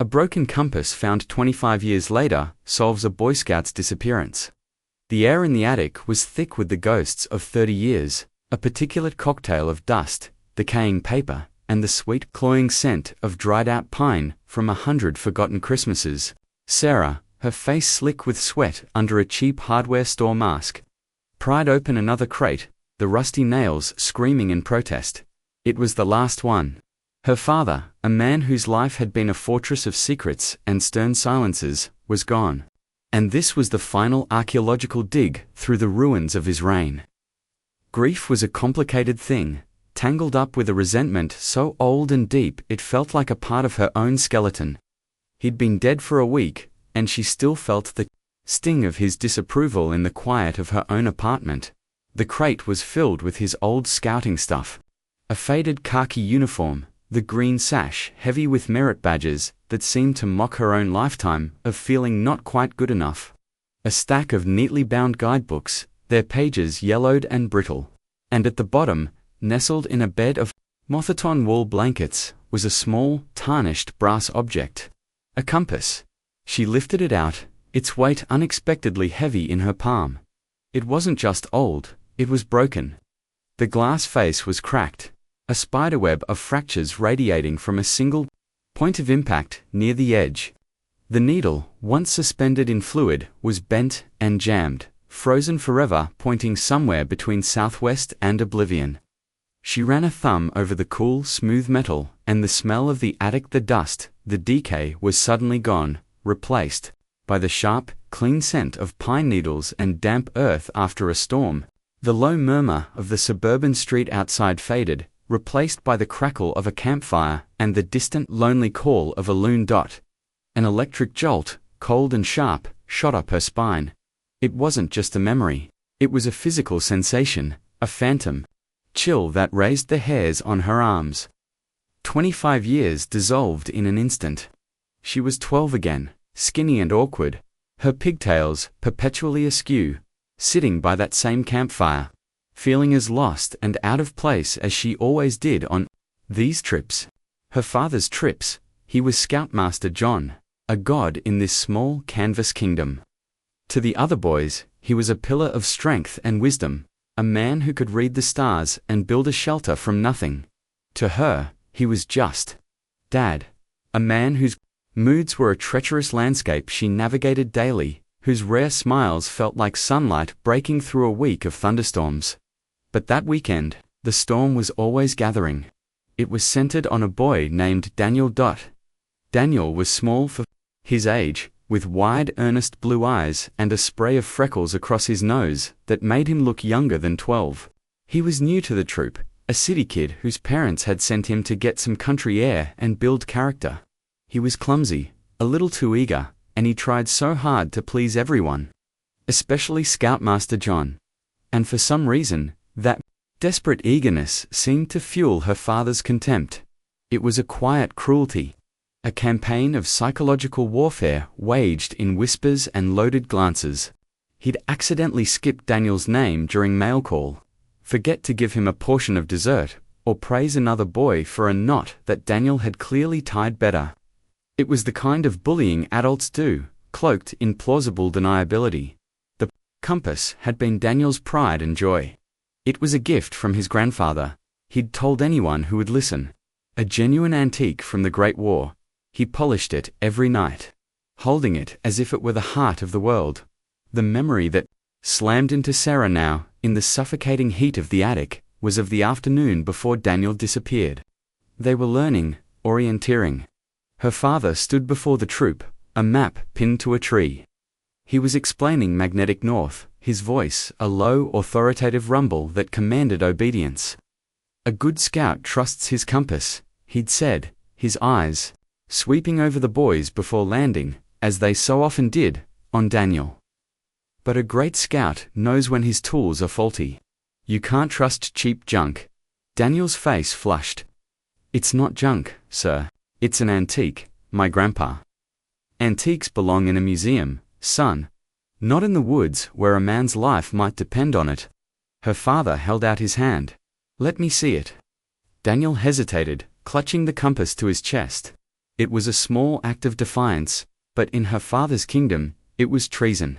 A broken compass found 25 years later solves a Boy Scout's disappearance. The air in the attic was thick with the ghosts of 30 years, a particulate cocktail of dust, decaying paper, and the sweet, cloying scent of dried-out pine from 100 forgotten Christmases. Sarah, her face slick with sweat under a cheap hardware store mask, pried open another crate, the rusty nails screaming in protest. It was the last one. Her father, a man whose life had been a fortress of secrets and stern silences, was gone. And this was the final archaeological dig through the ruins of his reign. Grief was a complicated thing, tangled up with a resentment so old and deep it felt like a part of her own skeleton. He'd been dead for a week, and she still felt the sting of his disapproval in the quiet of her own apartment. The crate was filled with his old scouting stuff. A faded khaki uniform, the green sash heavy with merit badges that seemed to mock her own lifetime of feeling not quite good enough. A stack of neatly bound guidebooks, their pages yellowed and brittle. And at the bottom, nestled in a bed of Mothaton wool blankets, was a small, tarnished brass object. A compass. She lifted it out, its weight unexpectedly heavy in her palm. It wasn't just old, it was broken. The glass face was cracked, a spiderweb of fractures radiating from a single point of impact near the edge. The needle, once suspended in fluid, was bent and jammed, frozen forever, pointing somewhere between southwest and oblivion. She ran a thumb over the cool, smooth metal, and the smell of the attic, the dust, the decay was suddenly gone, replaced by the sharp, clean scent of pine needles and damp earth after a storm. The low murmur of the suburban street outside faded, replaced by the crackle of a campfire and the distant, lonely call of a loon dot. An electric jolt, cold and sharp, shot up her spine. It wasn't just a memory. It was a physical sensation, a phantom chill that raised the hairs on her arms. 25 years dissolved in an instant. She was 12 again, skinny and awkward, her pigtails perpetually askew, sitting by that same campfire, feeling as lost and out of place as she always did on these trips. Her father's trips. He was Scoutmaster John, a god in this small canvas kingdom. To the other boys, he was a pillar of strength and wisdom, a man who could read the stars and build a shelter from nothing. To her, he was just Dad, a man whose moods were a treacherous landscape she navigated daily, whose rare smiles felt like sunlight breaking through a week of thunderstorms. But that weekend, the storm was always gathering. It was centered on a boy named Daniel. Daniel was small for his age, with wide, earnest blue eyes and a spray of freckles across his nose that made him look younger than 12. He was new to the troop, a city kid whose parents had sent him to get some country air and build character. He was clumsy, a little too eager, and he tried so hard to please everyone, especially Scoutmaster John. And for some reason, that desperate eagerness seemed to fuel her father's contempt. It was a quiet cruelty, a campaign of psychological warfare waged in whispers and loaded glances. He'd accidentally skip Daniel's name during mail call, forget to give him a portion of dessert, or praise another boy for a knot that Daniel had clearly tied better. It was the kind of bullying adults do, cloaked in plausible deniability. The compass had been Daniel's pride and joy. It was a gift from his grandfather. He'd told anyone who would listen. A genuine antique from the Great War. He polished it every night, holding it as if it were the heart of the world. The memory that slammed into Sarah now, in the suffocating heat of the attic, was of the afternoon before Daniel disappeared. They were learning, orienteering. Her father stood before the troop, a map pinned to a tree. He was explaining magnetic north, his voice a low, authoritative rumble that commanded obedience. A good scout trusts his compass, he'd said, his eyes sweeping over the boys before landing, as they so often did, on Daniel. But a great scout knows when his tools are faulty. You can't trust cheap junk. Daniel's face flushed. It's not junk, sir. It's an antique, my grandpa. Antiques belong in a museum, son. Not in the woods where a man's life might depend on it. Her father held out his hand. Let me see it. Daniel hesitated, clutching the compass to his chest. It was a small act of defiance, but in her father's kingdom, it was treason.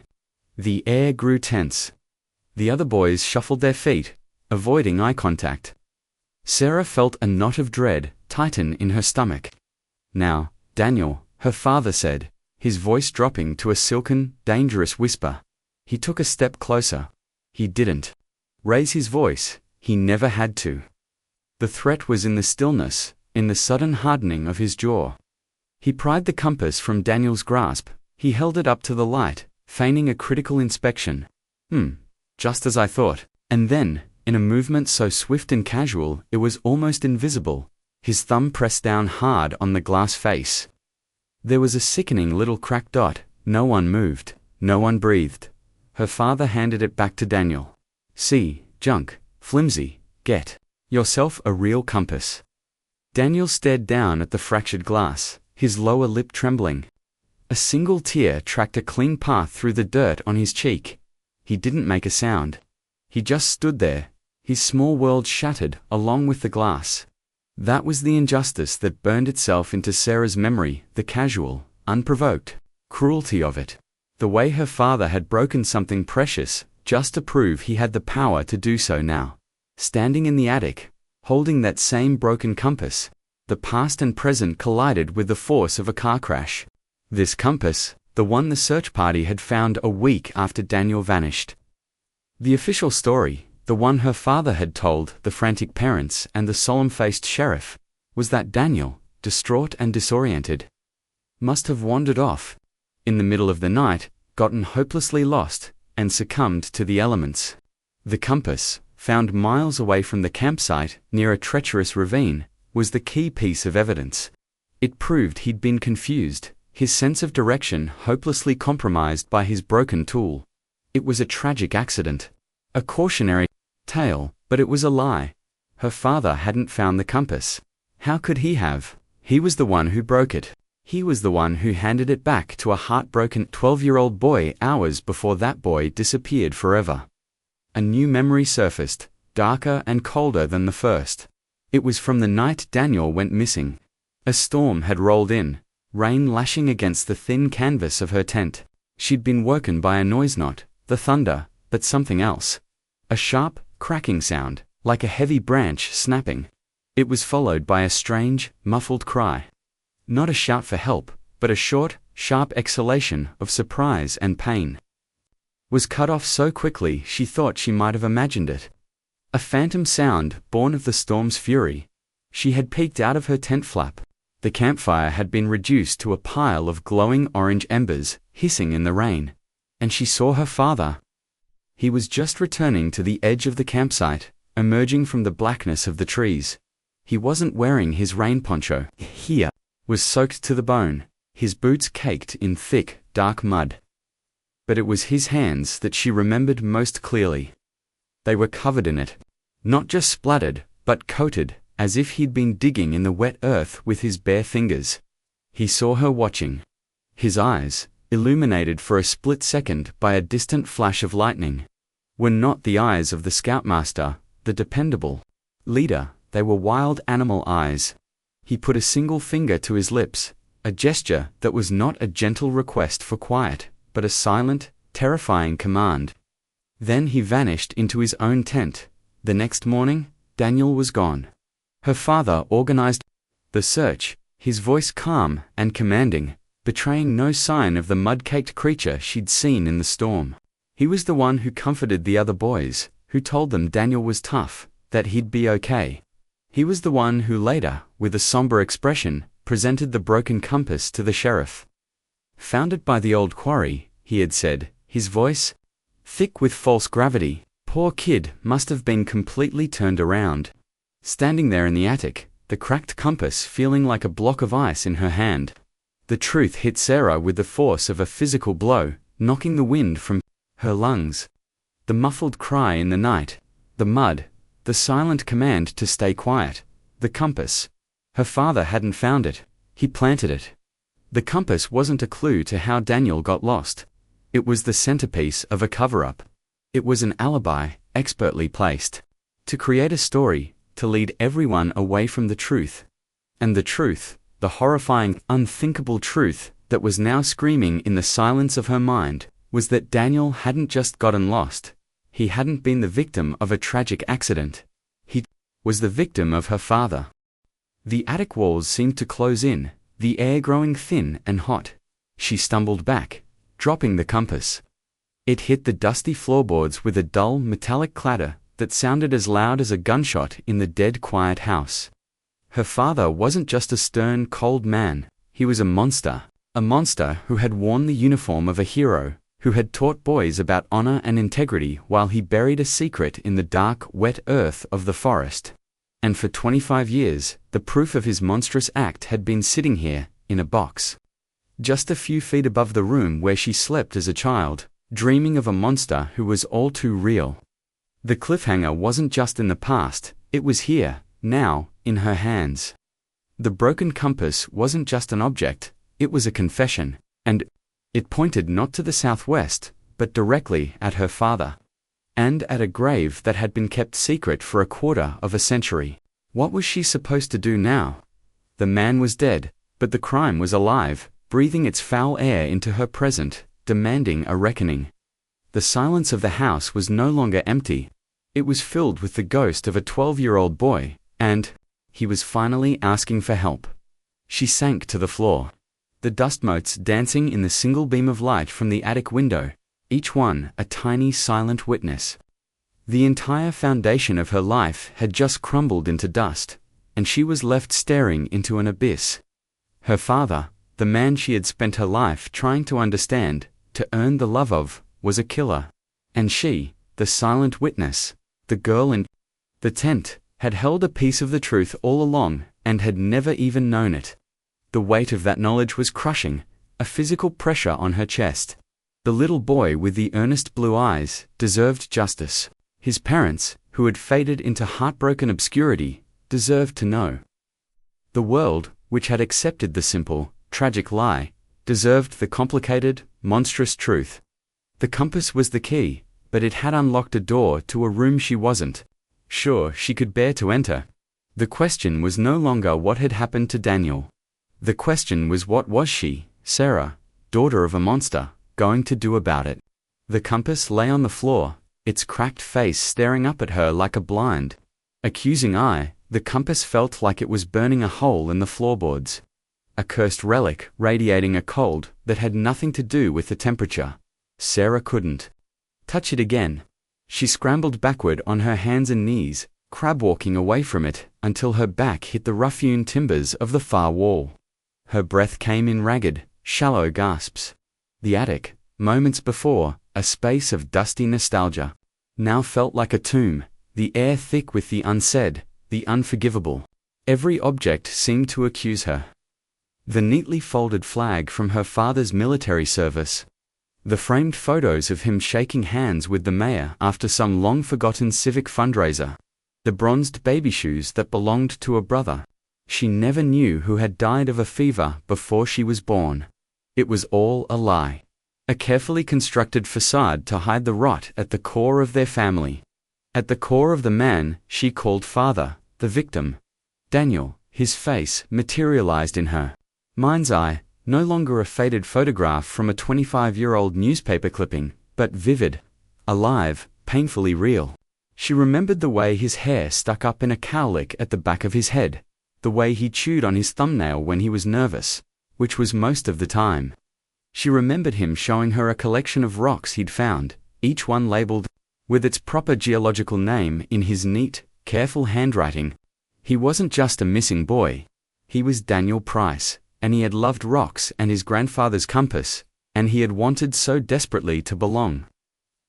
The air grew tense. The other boys shuffled their feet, avoiding eye contact. Sarah felt a knot of dread tighten in her stomach. "Now, Daniel," her father said, his voice dropping to a silken, dangerous whisper. He took a step closer. He didn't raise his voice, he never had to. The threat was in the stillness, in the sudden hardening of his jaw. He pried the compass from Daniel's grasp. He held it up to the light, feigning a critical inspection. Just as I thought. And then, in a movement so swift and casual it was almost invisible, his thumb pressed down hard on the glass face. There was a sickening little cracked dot. No one moved. No one breathed. Her father handed it back to Daniel. "See, junk, flimsy, get yourself a real compass." Daniel stared down at the fractured glass, his lower lip trembling. A single tear tracked a clean path through the dirt on his cheek. He didn't make a sound. He just stood there, his small world shattered along with the glass. That was the injustice that burned itself into Sarah's memory, the casual, unprovoked cruelty of it. The way her father had broken something precious, just to prove he had the power to do so now. Standing in the attic, holding that same broken compass, the past and present collided with the force of a car crash. This compass, the one the search party had found a week after Daniel vanished. The official story, the one her father had told the frantic parents and the solemn-faced sheriff, was that Daniel, distraught and disoriented, must have wandered off, in the middle of the night, gotten hopelessly lost, and succumbed to the elements. The compass, found miles away from the campsite near a treacherous ravine, was the key piece of evidence. It proved he'd been confused, his sense of direction hopelessly compromised by his broken tool. It was a tragic accident, a cautionary tale, but it was a lie. Her father hadn't found the compass. How could he have? He was the one who broke it. He was the one who handed it back to a heartbroken 12-year-old boy hours before that boy disappeared forever. A new memory surfaced, darker and colder than the first. It was from the night Daniel went missing. A storm had rolled in, rain lashing against the thin canvas of her tent. She'd been woken by a noise, not the thunder, but something else. A sharp, cracking sound, like a heavy branch snapping. It was followed by a strange, muffled cry. Not a shout for help, but a short, sharp exhalation of surprise and pain. Was cut off so quickly she thought she might have imagined it. A phantom sound born of the storm's fury. She had peeked out of her tent flap. The campfire had been reduced to a pile of glowing orange embers, hissing in the rain. And she saw her father. He was just returning to the edge of the campsite, emerging from the blackness of the trees. He wasn't wearing his rain poncho. He was soaked to the bone, his boots caked in thick, dark mud. But it was his hands that she remembered most clearly. They were covered in it. Not just splattered, but coated, as if he'd been digging in the wet earth with his bare fingers. He saw her watching. His eyes, illuminated for a split second by a distant flash of lightning, were not the eyes of the scoutmaster, the dependable leader. They were wild animal eyes. He put a single finger to his lips, a gesture that was not a gentle request for quiet, but a silent, terrifying command. Then he vanished into his own tent. The next morning, Daniel was gone. Her father organized the search, his voice calm and commanding, betraying no sign of the mud-caked creature she'd seen in the storm. He was the one who comforted the other boys, who told them Daniel was tough, that he'd be okay. He was the one who later, with a somber expression, presented the broken compass to the sheriff. "Found it by the old quarry," he had said, his voice thick with false gravity. Poor kid must have been completely turned around. Standing there in the attic, the cracked compass feeling like a block of ice in her hand. The truth hit Sarah with the force of a physical blow, knocking the wind from her lungs. The muffled cry in the night, the mud, the silent command to stay quiet, the compass. Her father hadn't found it. He planted it. The compass wasn't a clue to how Daniel got lost. It was the centerpiece of a cover-up. It was an alibi, expertly placed, to create a story, to lead everyone away from the truth. And the truth, The horrifying, unthinkable truth that was now screaming in the silence of her mind was that Daniel hadn't just gotten lost. He hadn't been the victim of a tragic accident. He was the victim of her father. The attic walls seemed to close in, the air growing thin and hot. She stumbled back, dropping the compass. It hit the dusty floorboards with a dull, metallic clatter that sounded as loud as a gunshot in the dead quiet house. Her father wasn't just a stern, cold man. He was a monster who had worn the uniform of a hero, who had taught boys about honor and integrity while he buried a secret in the dark, wet earth of the forest. And for 25 years, the proof of his monstrous act had been sitting here, in a box. Just a few feet above the room where she slept as a child, dreaming of a monster who was all too real. The cliffhanger wasn't just in the past, it was here, now, in her hands. The broken compass wasn't just an object, it was a confession, and it pointed not to the southwest, but directly at her father. And at a grave that had been kept secret for a quarter of a century. What was she supposed to do now? The man was dead, but the crime was alive, breathing its foul air into her present, demanding a reckoning. The silence of the house was no longer empty. It was filled with the ghost of a 12-year-old boy, and he was finally asking for help. She sank to the floor. The dust motes dancing in the single beam of light from the attic window, each one a tiny silent witness. The entire foundation of her life had just crumbled into dust, and she was left staring into an abyss. Her father, the man she had spent her life trying to understand, to earn the love of, was a killer. And she, the silent witness, the girl in the tent, had held a piece of the truth all along and had never even known it. The weight of that knowledge was crushing, a physical pressure on her chest. The little boy with the earnest blue eyes deserved justice. His parents, who had faded into heartbroken obscurity, deserved to know. The world, which had accepted the simple, tragic lie, deserved the complicated, monstrous truth. The compass was the key, but it had unlocked a door to a room she wasn't sure she could bear to enter. The question was no longer what had happened to Daniel. The question was what was she, Sarah, daughter of a monster, going to do about it? The compass lay on the floor, its cracked face staring up at her like a blind, accusing eye. The compass felt like it was burning a hole in the floorboards. A cursed relic radiating a cold that had nothing to do with the temperature. Sarah couldn't touch it again. She scrambled backward on her hands and knees, crab-walking away from it until her back hit the rough-hewn timbers of the far wall. Her breath came in ragged, shallow gasps. The attic, moments before, a space of dusty nostalgia, now felt like a tomb, the air thick with the unsaid, the unforgivable. Every object seemed to accuse her. The neatly folded flag from her father's military service. The framed photos of him shaking hands with the mayor after some long-forgotten civic fundraiser. The bronzed baby shoes that belonged to a brother she never knew who had died of a fever before she was born. It was all a lie. A carefully constructed facade to hide the rot at the core of their family. At the core of the man she called father, the victim. Daniel, his face materialized in her mind's eye, no longer a faded photograph from a 25-year-old newspaper clipping, but vivid, alive, painfully real. She remembered the way his hair stuck up in a cowlick at the back of his head, the way he chewed on his thumbnail when he was nervous, which was most of the time. She remembered him showing her a collection of rocks he'd found, each one labeled with its proper geological name in his neat, careful handwriting. He wasn't just a missing boy. He was Daniel Price, and he had loved rocks and his grandfather's compass, and he had wanted so desperately to belong.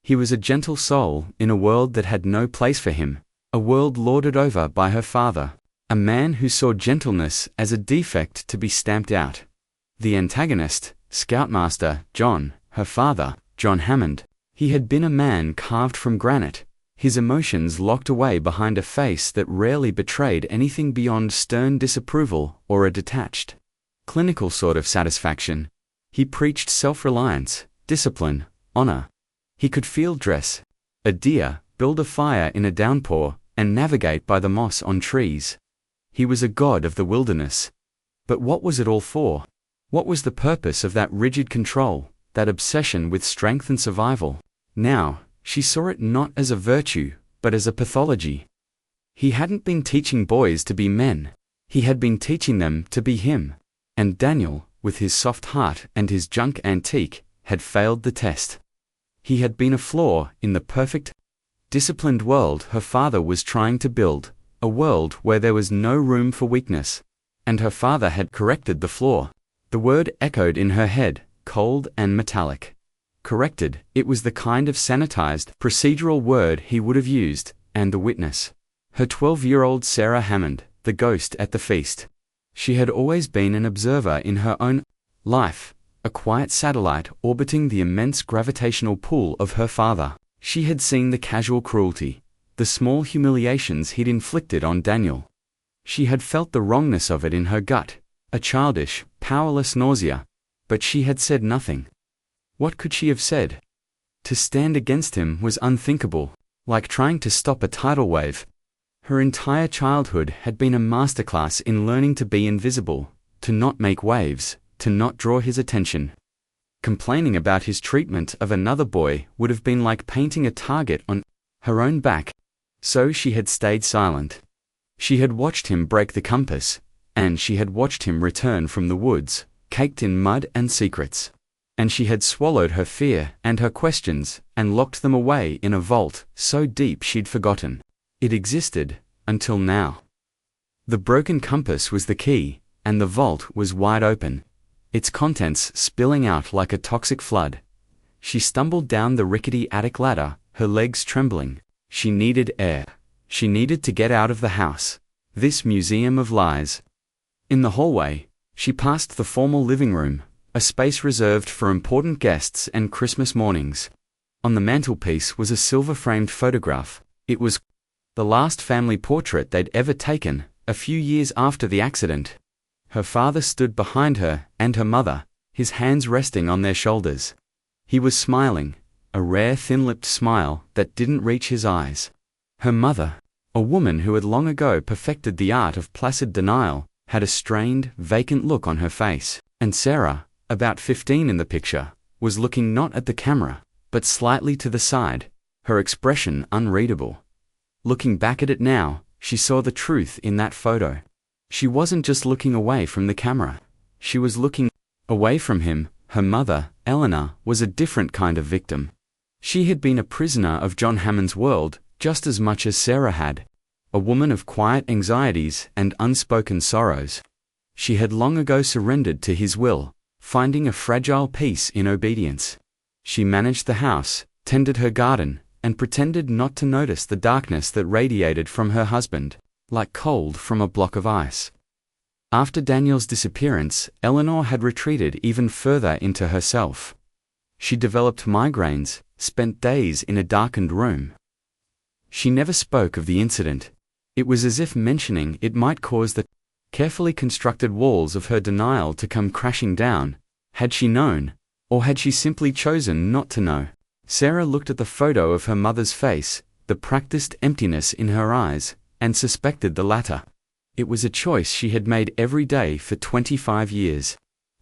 He was a gentle soul in a world that had no place for him, a world lorded over by her father, a man who saw gentleness as a defect to be stamped out. The antagonist, Scoutmaster John, her father, John Hammond, he had been a man carved from granite, his emotions locked away behind a face that rarely betrayed anything beyond stern disapproval or a detached, clinical sort of satisfaction. He preached self-reliance, discipline, honor. He could field dress a deer, build a fire in a downpour, and navigate by the moss on trees. He was a god of the wilderness. But what was it all for? What was the purpose of that rigid control, that obsession with strength and survival? Now, she saw it not as a virtue, but as a pathology. He hadn't been teaching boys to be men. He had been teaching them to be him. And Daniel, with his soft heart and his junk antique, had failed the test. He had been a flaw in the perfect, disciplined world her father was trying to build, a world where there was no room for weakness. And her father had corrected the flaw. The word echoed in her head, cold and metallic. Corrected, it was the kind of sanitized, procedural word he would have used, and the witness. Her 12-year-old Sarah Hammond, the ghost at the feast. She had always been an observer in her own life, a quiet satellite orbiting the immense gravitational pull of her father. She had seen the casual cruelty, the small humiliations he'd inflicted on Daniel. She had felt the wrongness of it in her gut, a childish, powerless nausea, but she had said nothing. What could she have said? To stand against him was unthinkable, like trying to stop a tidal wave. Her entire childhood had been a masterclass in learning to be invisible, to not make waves, to not draw his attention. Complaining about his treatment of another boy would have been like painting a target on her own back. So she had stayed silent. She had watched him break the compass, and she had watched him return from the woods, caked in mud and secrets. And she had swallowed her fear and her questions, and locked them away in a vault so deep she'd forgotten it existed, until now. The broken compass was the key, and the vault was wide open, its contents spilling out like a toxic flood. She stumbled down the rickety attic ladder, her legs trembling. She needed air. She needed to get out of the house, this museum of lies. In the hallway, she passed the formal living room, a space reserved for important guests and Christmas mornings. On the mantelpiece was a silver-framed photograph. It was the last family portrait they'd ever taken, a few years after the accident. Her father stood behind her and her mother, his hands resting on their shoulders. He was smiling, a rare thin-lipped smile that didn't reach his eyes. Her mother, a woman who had long ago perfected the art of placid denial, had a strained, vacant look on her face. And Sarah, about 15 in the picture, was looking not at the camera, but slightly to the side, her expression unreadable. Looking back at it now, she saw the truth in that photo. She wasn't just looking away from the camera. She was looking away from him. Her mother, Eleanor, was a different kind of victim. She had been a prisoner of John Hammond's world, just as much as Sarah had. A woman of quiet anxieties and unspoken sorrows. She had long ago surrendered to his will, finding a fragile peace in obedience. She managed the house, tended her garden, and pretended not to notice the darkness that radiated from her husband, like cold from a block of ice. After Daniel's disappearance, Eleanor had retreated even further into herself. She developed migraines, spent days in a darkened room. She never spoke of the incident. It was as if mentioning it might cause the carefully constructed walls of her denial to come crashing down. Had she known, or had she simply chosen not to know? Sarah looked at the photo of her mother's face, the practiced emptiness in her eyes, and suspected the latter. It was a choice she had made every day for 25 years.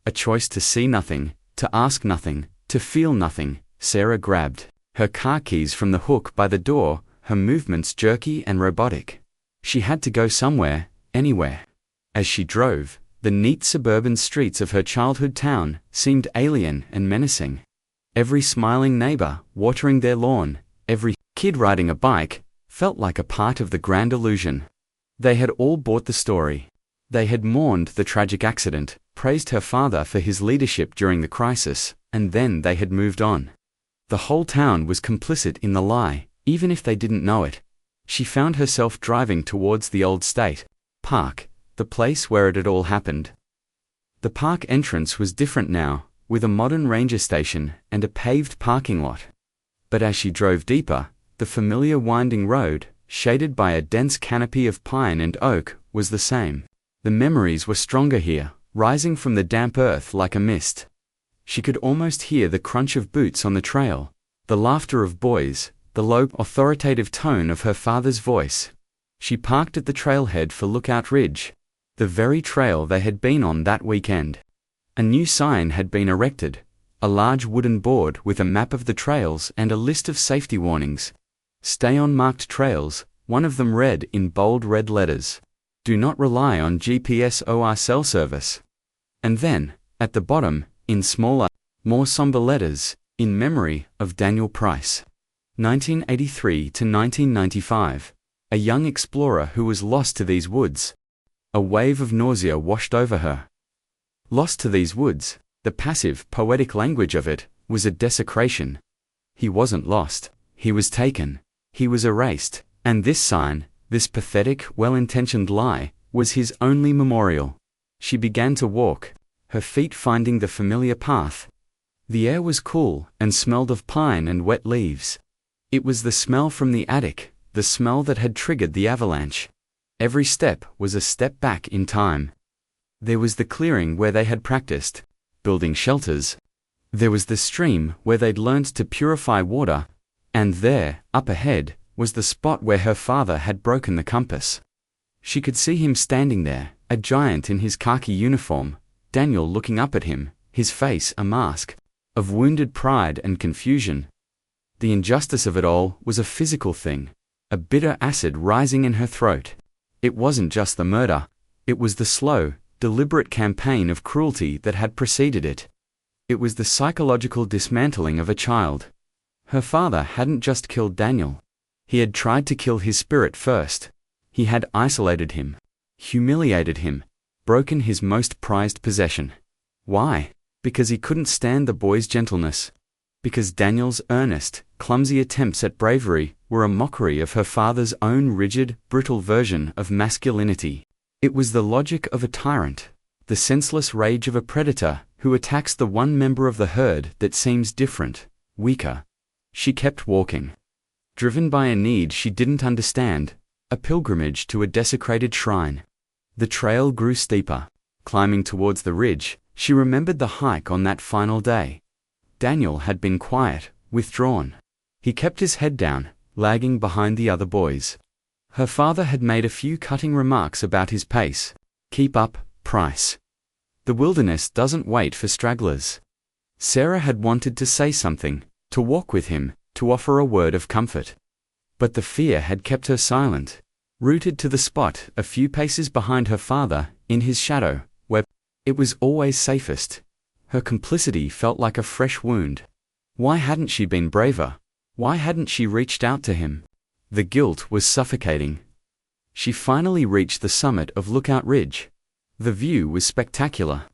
A choice to see nothing, to ask nothing, to feel nothing. Sarah grabbed her car keys from the hook by the door, her movements jerky and robotic. She had to go somewhere, anywhere. As she drove, the neat suburban streets of her childhood town seemed alien and menacing. Every smiling neighbor watering their lawn, every kid riding a bike, felt like a part of the grand illusion. They had all bought the story. They had mourned the tragic accident, praised her father for his leadership during the crisis, and then they had moved on. The whole town was complicit in the lie, even if they didn't know it. She found herself driving towards the old state park, the place where it had all happened. The park entrance was different now, with a modern ranger station and a paved parking lot. But as she drove deeper, the familiar winding road, shaded by a dense canopy of pine and oak, was the same. The memories were stronger here, rising from the damp earth like a mist. She could almost hear the crunch of boots on the trail, the laughter of boys, the low, authoritative tone of her father's voice. She parked at the trailhead for Lookout Ridge. the very trail they had been on that weekend. A new sign had been erected, a large wooden board with a map of the trails and a list of safety warnings. Stay on marked trails, one of them read in bold red letters. Do not rely on GPS or cell service. And then, at the bottom, in smaller, more somber letters, in memory of Daniel Price. 1983 to 1995. A young explorer who was lost to these woods. A wave of nausea washed over her. Lost to these woods, the passive, poetic language of it, was a desecration. He wasn't lost. He was taken. He was erased. And this sign, this pathetic, well-intentioned lie, was his only memorial. She began to walk, her feet finding the familiar path. The air was cool and smelled of pine and wet leaves. It was the smell from the attic, the smell that had triggered the avalanche. Every step was a step back in time. There was the clearing where they had practiced, building shelters. There was the stream where they'd learned to purify water. And there, up ahead, was the spot where her father had broken the compass. She could see him standing there, a giant in his khaki uniform, Daniel looking up at him, his face a mask of wounded pride and confusion. The injustice of it all was a physical thing, a bitter acid rising in her throat. It wasn't just the murder, it was the slow, deliberate campaign of cruelty that had preceded it. It was the psychological dismantling of a child. Her father hadn't just killed Daniel. He had tried to kill his spirit first. He had isolated him, humiliated him, broken his most prized possession. Why? Because he couldn't stand the boy's gentleness. Because Daniel's earnest, clumsy attempts at bravery were a mockery of her father's own rigid, brittle version of masculinity. It was the logic of a tyrant, the senseless rage of a predator who attacks the one member of the herd that seems different, weaker. She kept walking, driven by a need she didn't understand, a pilgrimage to a desecrated shrine. The trail grew steeper. Climbing towards the ridge, she remembered the hike on that final day. Daniel had been quiet, withdrawn. He kept his head down, lagging behind the other boys. Her father had made a few cutting remarks about his pace. Keep up, Price. The wilderness doesn't wait for stragglers. Sarah had wanted to say something, to walk with him, to offer a word of comfort. But the fear had kept her silent, rooted to the spot a few paces behind her father, in his shadow, where it was always safest. Her complicity felt like a fresh wound. Why hadn't she been braver? Why hadn't she reached out to him? The guilt was suffocating. She finally reached the summit of Lookout Ridge. The view was spectacular.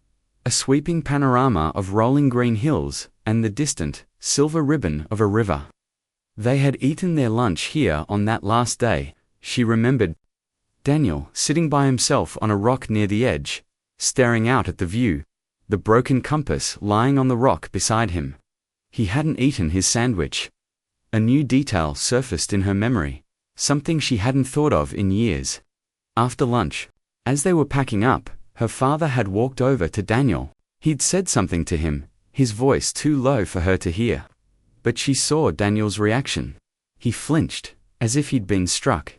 A sweeping panorama of rolling green hills, and the distant, silver ribbon of a river. They had eaten their lunch here on that last day, she remembered. Daniel, sitting by himself on a rock near the edge, staring out at the view, the broken compass lying on the rock beside him. He hadn't eaten his sandwich. A new detail surfaced in her memory, something she hadn't thought of in years. After lunch, as they were packing up, her father had walked over to Daniel. He'd said something to him, his voice too low for her to hear. But she saw Daniel's reaction. He flinched, as if he'd been struck.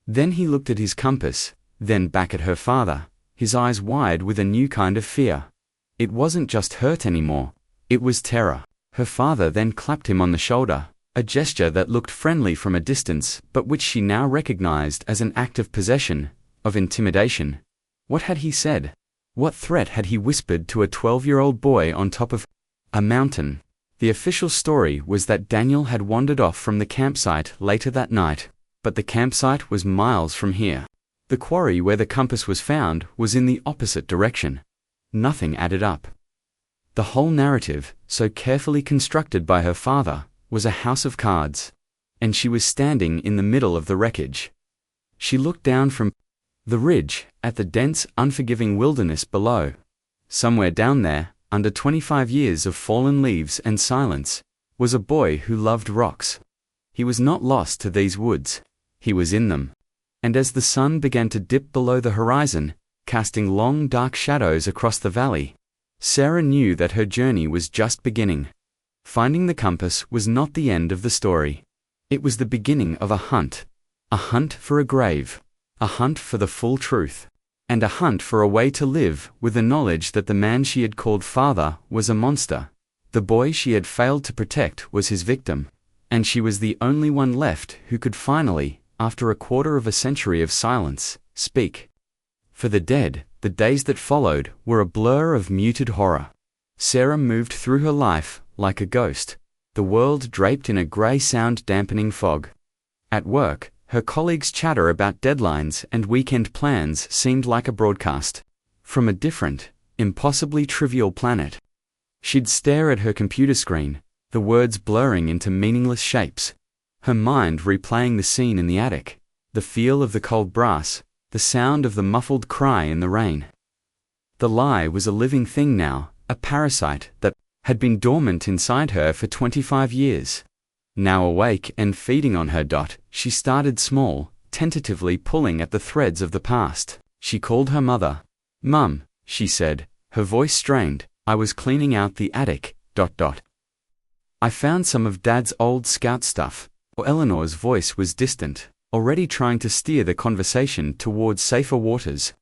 Then he looked at his compass, then back at her father, his eyes wide with a new kind of fear. It wasn't just hurt anymore, it was terror. Her father then clapped him on the shoulder, a gesture that looked friendly from a distance, but which she now recognized as an act of possession, of intimidation. What had he said? What threat had he whispered to a 12-year-old boy on top of a mountain? The official story was that Daniel had wandered off from the campsite later that night, but the campsite was miles from here. The quarry where the compass was found was in the opposite direction. Nothing added up. The whole narrative, so carefully constructed by her father, was a house of cards, and she was standing in the middle of the wreckage. She looked down from the ridge at the dense, unforgiving wilderness below. Somewhere down there, under 25 years of fallen leaves and silence, was a boy who loved rocks. He was not lost to these woods. He was in them. And as the sun began to dip below the horizon, casting long dark shadows across the valley, Sarah knew that her journey was just beginning. Finding the compass was not the end of the story. It was the beginning of a hunt for a grave, a hunt for the full truth. and a hunt for a way to live with the knowledge that the man she had called father was a monster. The boy she had failed to protect was his victim, and she was the only one left who could finally, after a quarter of a century of silence, speak. For the dead, the days that followed were a blur of muted horror. Sarah moved through her life like a ghost, the world draped in a grey sound-dampening fog. At work, her colleagues' chatter about deadlines and weekend plans seemed like a broadcast from a different, impossibly trivial planet. She'd stare at her computer screen, the words blurring into meaningless shapes, her mind replaying the scene in the attic, the feel of the cold brass, the sound of the muffled cry in the rain. The lie was a living thing now, a parasite that had been dormant inside her for 25 years. Now awake and feeding on her. She started small, tentatively pulling at the threads of the past. She called her mother. "Mum," she said, her voice strained, "I was cleaning out the attic. I found some of Dad's old Scout stuff." Or Eleanor's voice was distant, already trying to steer the conversation towards safer waters.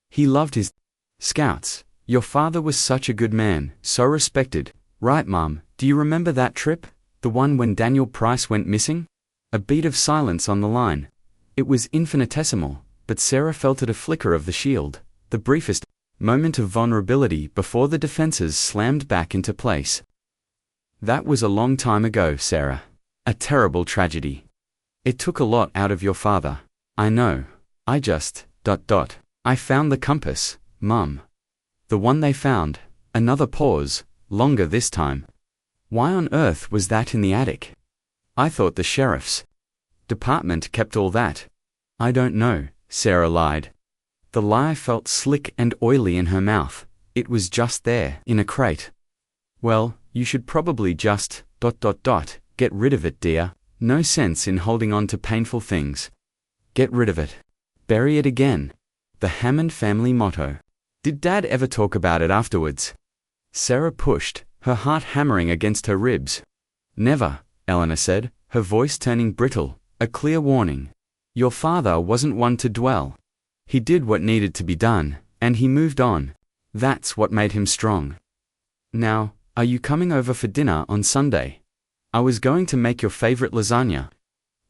"He loved his Scouts. Your father was such a good man, so respected. Right, Mum? Do you remember that trip? The one when Daniel Price went missing?" A beat of silence on the line. It was infinitesimal, but Sarah felt it, a flicker of the shield, the briefest moment of vulnerability before the defenses slammed back into place. "That was a long time ago, Sarah. A terrible tragedy. It took a lot out of your father. I know. I just... I found the compass, Mum. The one they found." Another pause, longer this time. "Why on earth was that in the attic? I thought the sheriff's department kept all that." "I don't know," Sarah lied. The lie felt slick and oily in her mouth. It was just there, in a crate. "Well, you should probably just... get rid of it, dear. No sense in holding on to painful things. Get rid of it. Bury it again." The Hammond family motto. Did Dad ever talk about it afterwards? Sarah pushed, her heart hammering against her ribs. "Never," Eleanor said, her voice turning brittle, a clear warning. "Your father wasn't one to dwell. He did what needed to be done, and he moved on. That's what made him strong. Now, are you coming over for dinner on Sunday? I was going to make your favorite lasagna."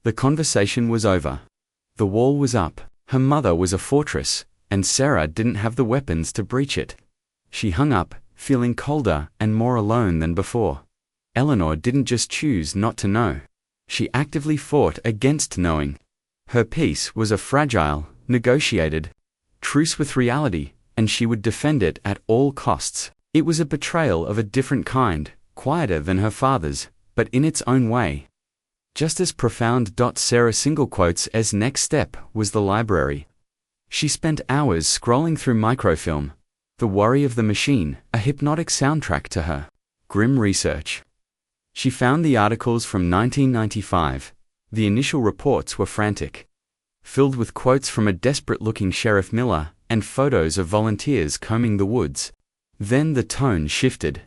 The conversation was over. The wall was up. Her mother was a fortress, and Sarah didn't have the weapons to breach it. She hung up, feeling colder and more alone than before. Eleanor didn't just choose not to know. She actively fought against knowing. Her peace was a fragile, negotiated truce with reality, and she would defend it at all costs. It was a betrayal of a different kind, quieter than her father's, but in its own way. Just as profound. Sarah single quotes as next step was the library. She spent hours scrolling through microfilm. The worry of the machine, a hypnotic soundtrack to her grim research. She found the articles from 1995. The initial reports were frantic, filled with quotes from a desperate-looking Sheriff Miller and photos of volunteers combing the woods. Then the tone shifted.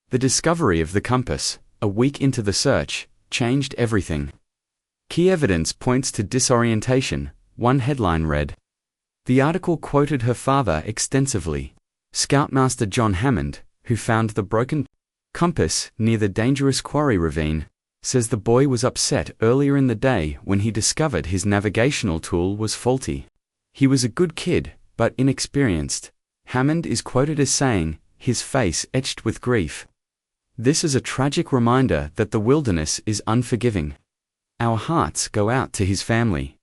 The discovery of the compass, a week into the search, changed everything. "Key evidence points to disorientation," one headline read. The article quoted her father extensively. Scoutmaster John Hammond, who found the broken compass near the dangerous quarry ravine, says the boy was upset earlier in the day when he discovered his navigational tool was faulty. He was a good kid, but inexperienced. Hammond is quoted as saying, his face etched with grief, "This is a tragic reminder that the wilderness is unforgiving. Our hearts go out to his family."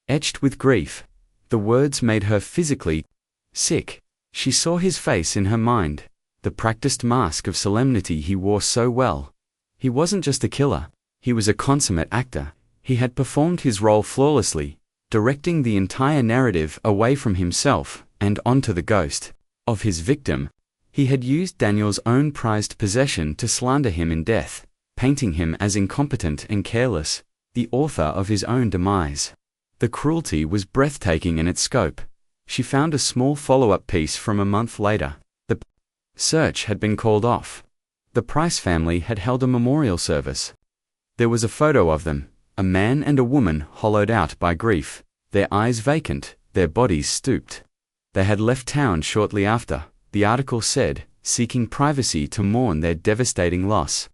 Etched with grief. The words made her physically sick. She saw his face in her mind, the practiced mask of solemnity he wore so well. He wasn't just a killer, he was a consummate actor. He had performed his role flawlessly, directing the entire narrative away from himself and onto the ghost of his victim. He had used Daniel's own prized possession to slander him in death, painting him as incompetent and careless, the author of his own demise. The cruelty was breathtaking in its scope. She found a small follow-up piece from a month later. The search had been called off. The Price family had held a memorial service. There was a photo of them, a man and a woman hollowed out by grief, their eyes vacant, their bodies stooped. They had left town shortly after, the article said, seeking privacy to mourn their devastating loss.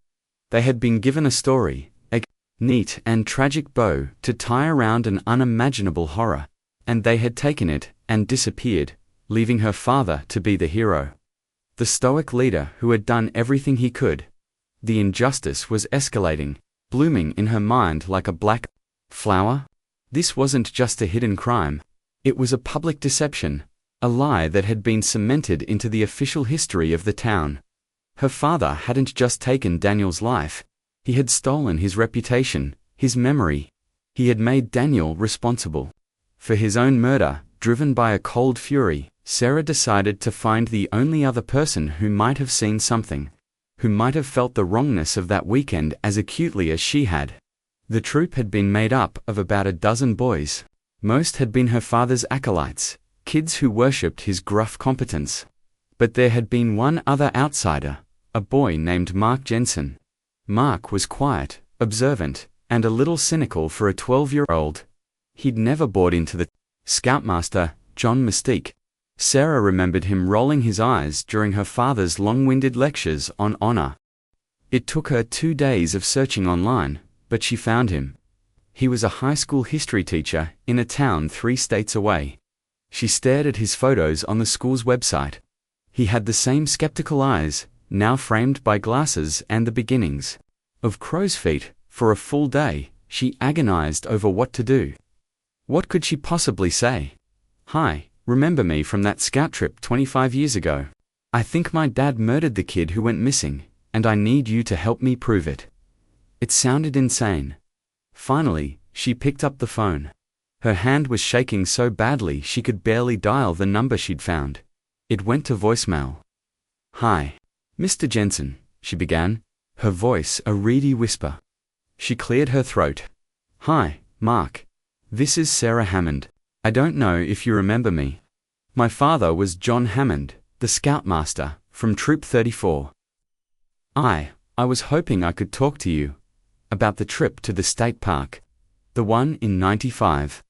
They had been given a story, a neat and tragic bow to tie around an unimaginable horror, and they had taken it and disappeared, leaving her father to be the hero. The stoic leader who had done everything he could. The injustice was escalating, blooming in her mind like a black flower. This wasn't just a hidden crime. It was a public deception, a lie that had been cemented into the official history of the town. Her father hadn't just taken Daniel's life. He had stolen his reputation, his memory. He had made Daniel responsible. For his own murder, driven by a cold fury, Sarah decided to find the only other person who might have seen something, who might have felt the wrongness of that weekend as acutely as she had. The troop had been made up of about a dozen boys. Most had been her father's acolytes, kids who worshipped his gruff competence. But there had been one other outsider, a boy named Mark Jensen. Mark was quiet, observant, and a little cynical for a 12-year-old. He'd never bought into the Scoutmaster, John Mystique. Sarah remembered him rolling his eyes during her father's long-winded lectures on honor. It took her 2 days of searching online, but she found him. He was a high school history teacher in a town 3 states away. She stared at his photos on the school's website. He had the same skeptical eyes, now framed by glasses and the beginnings of crow's feet. For a full day, she agonized over what to do. What could she possibly say? "Hi, remember me from that scout trip 25 years ago? I think my dad murdered the kid who went missing, and I need you to help me prove it." It sounded insane. Finally, she picked up the phone. Her hand was shaking so badly she could barely dial the number she'd found. It went to voicemail. "Hi, Mr. Jensen," she began, her voice a reedy whisper. She cleared her throat. "Hi, Mark. This is Sarah Hammond. I don't know if you remember me. My father was John Hammond, the Scoutmaster, from Troop 34. I was hoping I could talk to you about the trip to the state park, the one in '95.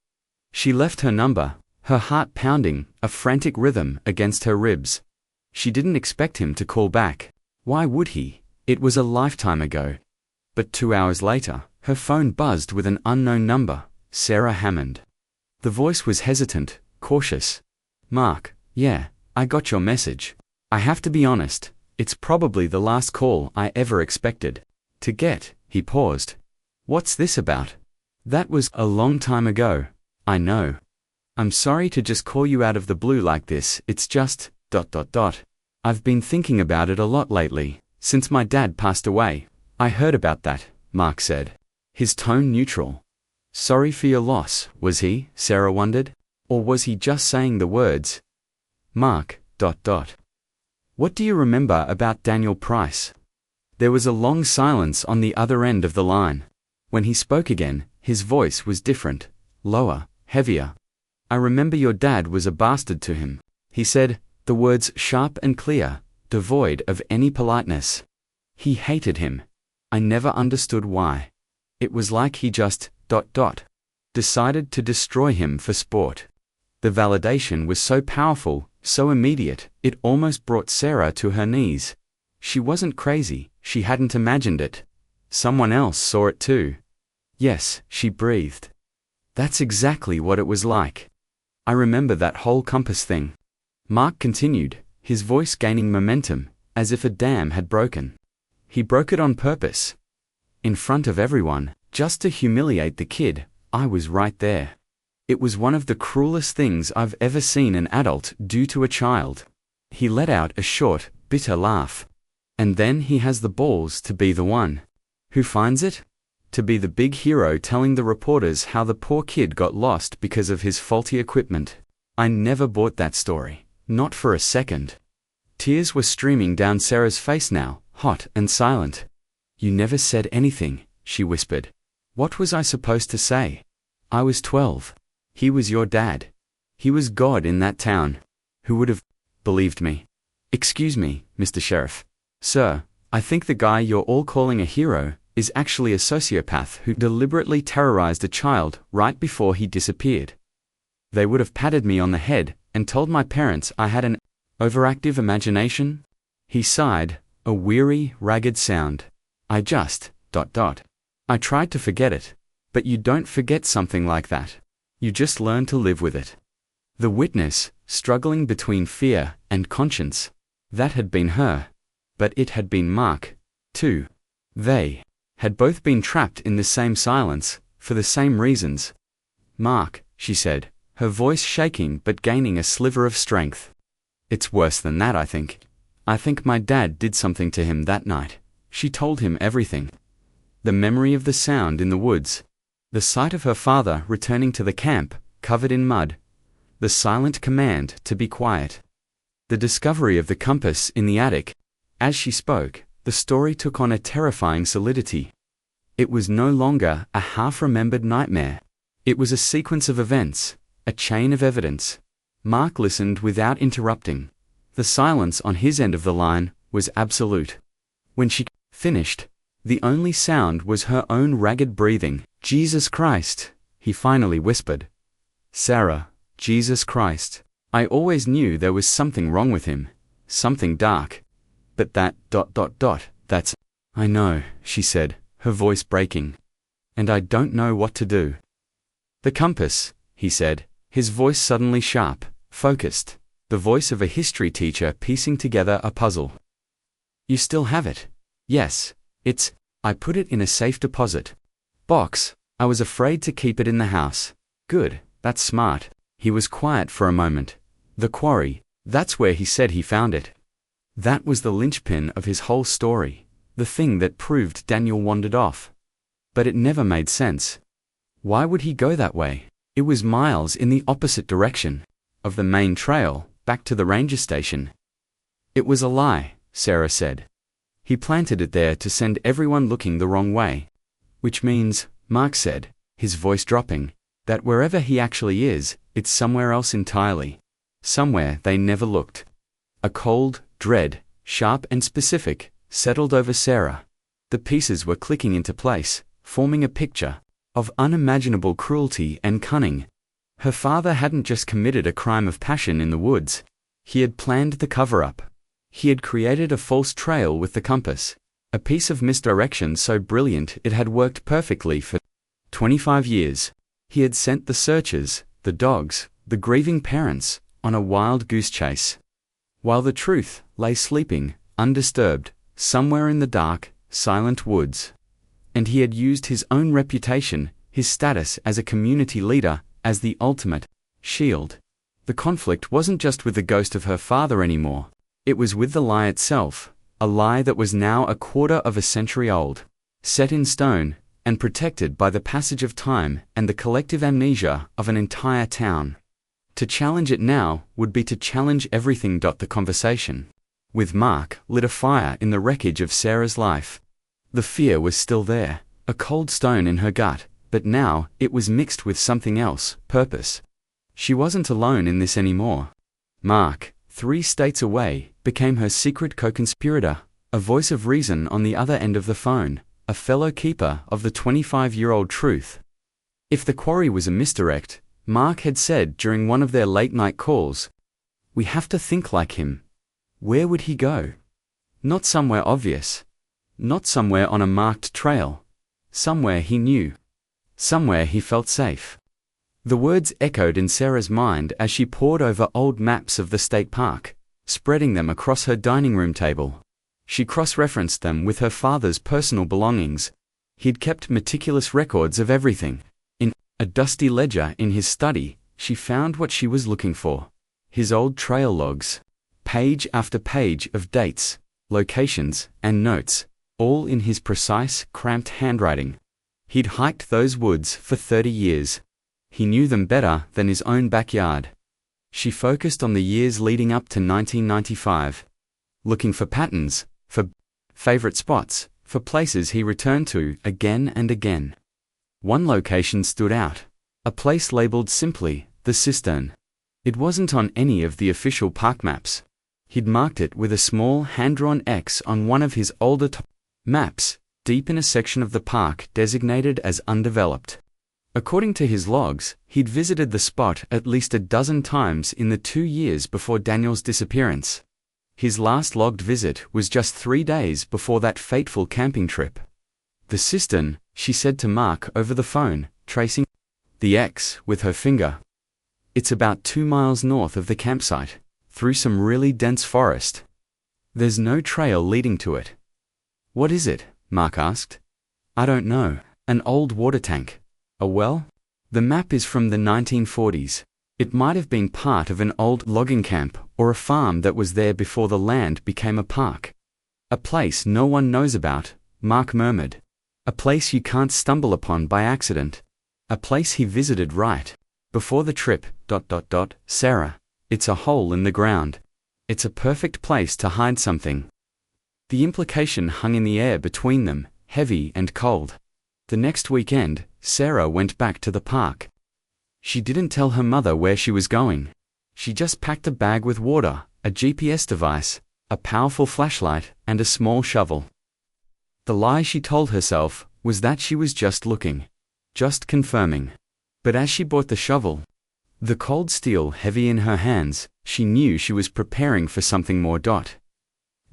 She left her number, her heart pounding, a frantic rhythm against her ribs. She didn't expect him to call back. Why would he? It was a lifetime ago. But 2 hours later, her phone buzzed with an unknown number, Sarah Hammond. The voice was hesitant, cautious. "Mark, yeah, I got your message. I have to be honest, it's probably the last call I ever expected to get." He paused. "What's this about?" "That was a long time ago. I know. I'm sorry to just call you out of the blue like this. It's just... I've been thinking about it a lot lately, since my dad passed away." "I heard about that," Mark said, his tone neutral. Sorry for your loss, was he? Sarah wondered. Or was he just saying the words? Mark... What do you remember about Daniel Price? There was a long silence on the other end of the line. When he spoke again, his voice was different, lower, heavier. "I remember your dad was a bastard to him," he said, the words sharp and clear, devoid of any politeness. "He hated him. I never understood why. It was like he just... decided to destroy him for sport." The validation was so powerful, so immediate, it almost brought Sarah to her knees. She wasn't crazy, she hadn't imagined it. Someone else saw it too. "Yes," she breathed. "That's exactly what it was like. I remember that whole compass thing." Mark continued, his voice gaining momentum, as if a dam had broken. "He broke it on purpose. In front of everyone, just to humiliate the kid. I was right there. It was one of the cruelest things I've ever seen an adult do to a child." He let out a short, bitter laugh. "And then he has the balls to be the one who finds it? To be the big hero telling the reporters how the poor kid got lost because of his faulty equipment. I never bought that story. Not for a second." Tears were streaming down Sarah's face now, hot and silent. "You never said anything," she whispered. "What was I supposed to say? I was 12. He was your dad. He was God in that town. Who would have believed me?" "Excuse me, Mr. Sheriff. Sir, I think the guy you're all calling a hero is actually a sociopath who deliberately terrorized a child right before he disappeared. They would have patted me on the head, and told my parents I had an overactive imagination? He sighed, a weary, ragged sound. I just, ... I tried to forget it. But you don't forget something like that. You just learn to live with it. The witness, struggling between fear and conscience. That had been her. But it had been Mark, too. They had both been trapped in the same silence, for the same reasons. Mark, she said, her voice shaking but gaining a sliver of strength. It's worse than that, I think. I think my dad did something to him that night. She told him everything. The memory of the sound in the woods. The sight of her father returning to the camp, covered in mud. The silent command to be quiet. The discovery of the compass in the attic. As she spoke, the story took on a terrifying solidity. It was no longer a half-remembered nightmare. It was a sequence of events, a chain of evidence. Mark listened without interrupting. The silence on his end of the line was absolute. When she finished, the only sound was her own ragged breathing. Jesus Christ, he finally whispered. Sarah, Jesus Christ. I always knew there was something wrong with him, something dark. But that ... that's... I know, she said, her voice breaking. And I don't know what to do. The compass, he said, his voice suddenly sharp, focused, the voice of a history teacher piecing together a puzzle. You still have it? Yes, I put it in a safe deposit box. I was afraid to keep it in the house. Good, that's smart. He was quiet for a moment. The quarry, that's where he said he found it. That was the linchpin of his whole story, the thing that proved Daniel wandered off. But it never made sense. Why would he go that way? It was miles in the opposite direction of the main trail, back to the ranger station. It was a lie, Sarah said. He planted it there to send everyone looking the wrong way. Which means, Mark said, his voice dropping, that wherever he actually is, it's somewhere else entirely. Somewhere they never looked. A cold dread, sharp and specific, settled over Sarah. The pieces were clicking into place, forming a picture of unimaginable cruelty and cunning. Her father hadn't just committed a crime of passion in the woods. He had planned the cover-up. He had created a false trail with the compass, a piece of misdirection so brilliant it had worked perfectly for 25 years. He had sent the searchers, the dogs, the grieving parents, on a wild goose chase, while the truth lay sleeping, undisturbed, somewhere in the dark, silent woods. And he had used his own reputation, his status as a community leader, as the ultimate shield. The conflict wasn't just with the ghost of her father anymore. It was with the lie itself, a lie that was now a quarter of a century old, set in stone, and protected by the passage of time and the collective amnesia of an entire town. To challenge it now would be to challenge everything. The conversation with Mark lit a fire in the wreckage of Sarah's life. The fear was still there, a cold stone in her gut, but now it was mixed with something else, purpose. She wasn't alone in this anymore. Mark, 3 states away, became her secret co-conspirator, a voice of reason on the other end of the phone, a fellow keeper of the 25-year-old truth. If the quarry was a misdirect, Mark had said during one of their late-night calls, we have to think like him. Where would he go? Not somewhere obvious. Not somewhere on a marked trail. Somewhere he knew. Somewhere he felt safe. The words echoed in Sarah's mind as she pored over old maps of the state park, spreading them across her dining room table. She cross-referenced them with her father's personal belongings. He'd kept meticulous records of everything. In a dusty ledger in his study, she found what she was looking for. His old trail logs. Page after page of dates, locations, and notes, all in his precise, cramped handwriting. He'd hiked those woods for 30 years. He knew them better than his own backyard. She focused on the years leading up to 1995, looking for patterns, for favorite spots, for places he returned to again and again. One location stood out, a place labeled simply, the Cistern. It wasn't on any of the official park maps. He'd marked it with a small hand-drawn X on one of his older maps, deep in a section of the park designated as undeveloped. According to his logs, he'd visited the spot at least a dozen times in the 2 years before Daniel's disappearance. His last logged visit was just 3 days before that fateful camping trip. "The cistern," she said to Mark over the phone, tracing the X with her finger. "It's about 2 miles north of the campsite, through some really dense forest. There's no trail leading to it." "What is it?" Mark asked. "I don't know. An old water tank. A well?" The map is from the 1940s. It might have been part of an old logging camp or a farm that was there before the land became a park. "A place no one knows about," Mark murmured. "A place you can't stumble upon by accident. A place he visited right before the trip. Sarah, it's a hole in the ground. It's a perfect place to hide something." The implication hung in the air between them, heavy and cold. The next weekend, Sarah went back to the park. She didn't tell her mother where she was going. She just packed a bag with water, a GPS device, a powerful flashlight, and a small shovel. The lie she told herself was that she was just looking, just confirming. But as she bought the shovel, the cold steel heavy in her hands, she knew she was preparing for something more.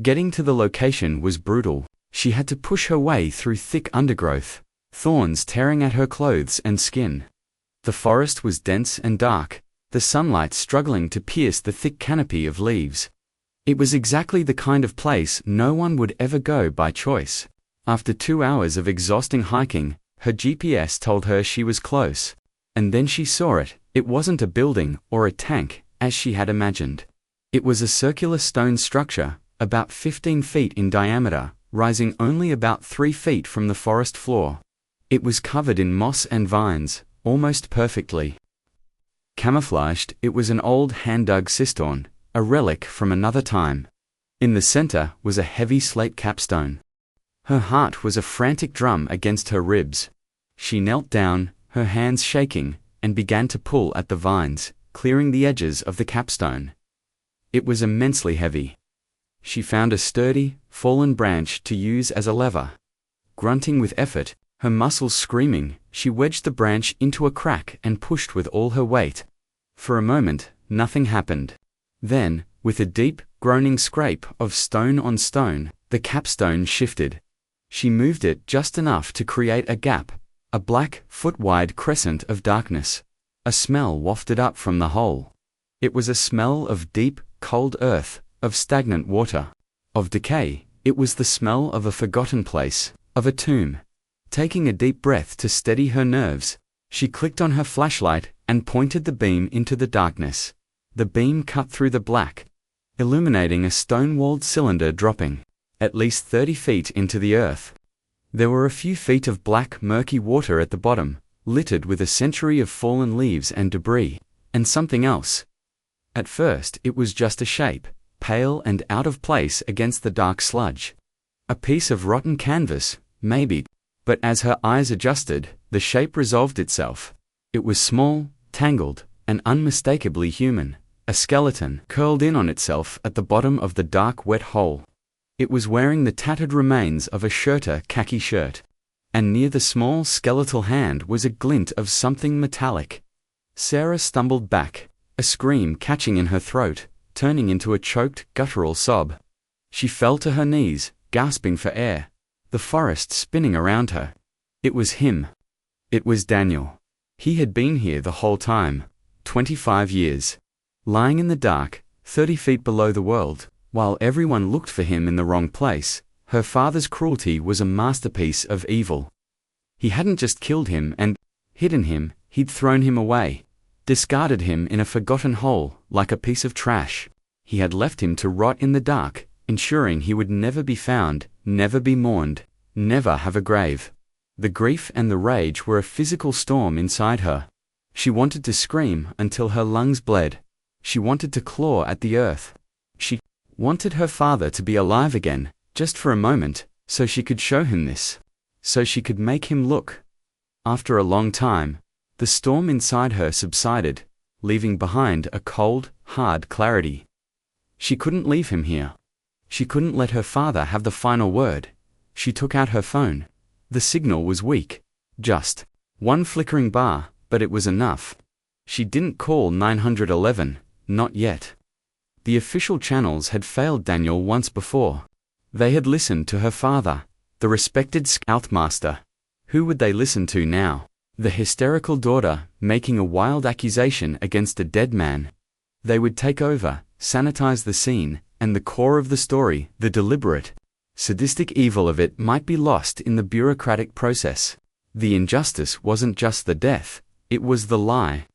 Getting to the location was brutal. She had to push her way through thick undergrowth, thorns tearing at her clothes and skin. The forest was dense and dark, the sunlight struggling to pierce the thick canopy of leaves. It was exactly the kind of place no one would ever go by choice. After 2 hours of exhausting hiking, her GPS told her she was close. And then she saw it. It wasn't a building or a tank, as she had imagined. It was a circular stone structure, about 15 feet in diameter, rising only about 3 feet from the forest floor. It was covered in moss and vines, almost perfectly camouflaged. It was an old hand-dug cistern, a relic from another time. In the center was a heavy slate capstone. Her heart was a frantic drum against her ribs. She knelt down, her hands shaking, and began to pull at the vines, clearing the edges of the capstone. It was immensely heavy. She found a sturdy, fallen branch to use as a lever. Grunting with effort, her muscles screaming, she wedged the branch into a crack and pushed with all her weight. For a moment, nothing happened. Then, with a deep, groaning scrape of stone on stone, the capstone shifted. She moved it just enough to create a gap, a black, foot-wide crescent of darkness. A smell wafted up from the hole. It was a smell of deep, cold earth, of stagnant water, of decay. It was the smell of a forgotten place, of a tomb. Taking a deep breath to steady her nerves, she clicked on her flashlight and pointed the beam into the darkness. The beam cut through the black, illuminating a stone-walled cylinder dropping at least 30 feet into the earth. There were a few feet of black, murky water at the bottom, littered with a century of fallen leaves and debris, and something else. At first, it was just a shape, pale and out of place against the dark sludge. A piece of rotten canvas, maybe. But as her eyes adjusted, the shape resolved itself. It was small, tangled, and unmistakably human, a skeleton curled in on itself at the bottom of the dark, wet hole. It was wearing the tattered remains of a shirter khaki shirt, and near the small skeletal hand was a glint of something metallic. Sarah stumbled back, a scream catching in her throat, turning into a choked, guttural sob. She fell to her knees, gasping for air, the forest spinning around her. It was him. It was Daniel. He had been here the whole time, 25 years. Lying in the dark, 30 feet below the world, while everyone looked for him in the wrong place, her father's cruelty was a masterpiece of evil. He hadn't just killed him and hidden him, he'd thrown him away, discarded him in a forgotten hole, like a piece of trash. He had left him to rot in the dark, ensuring he would never be found, never be mourned, never have a grave. The grief and the rage were a physical storm inside her. She wanted to scream until her lungs bled. She wanted to claw at the earth. She wanted her father to be alive again, just for a moment, so she could show him this. So she could make him look. After a long time, the storm inside her subsided, leaving behind a cold, hard clarity. She couldn't leave him here. She couldn't let her father have the final word. She took out her phone. The signal was weak. Just One flickering bar, but it was enough. She didn't call 911, not yet. The official channels had failed Daniel once before. They had listened to her father, the respected scoutmaster. Who would they listen to now? The hysterical daughter, making a wild accusation against a dead man. They would take over, sanitize the scene, and the core of the story, the deliberate, sadistic evil of it, might be lost in the bureaucratic process. The injustice wasn't just the death, it was the lie.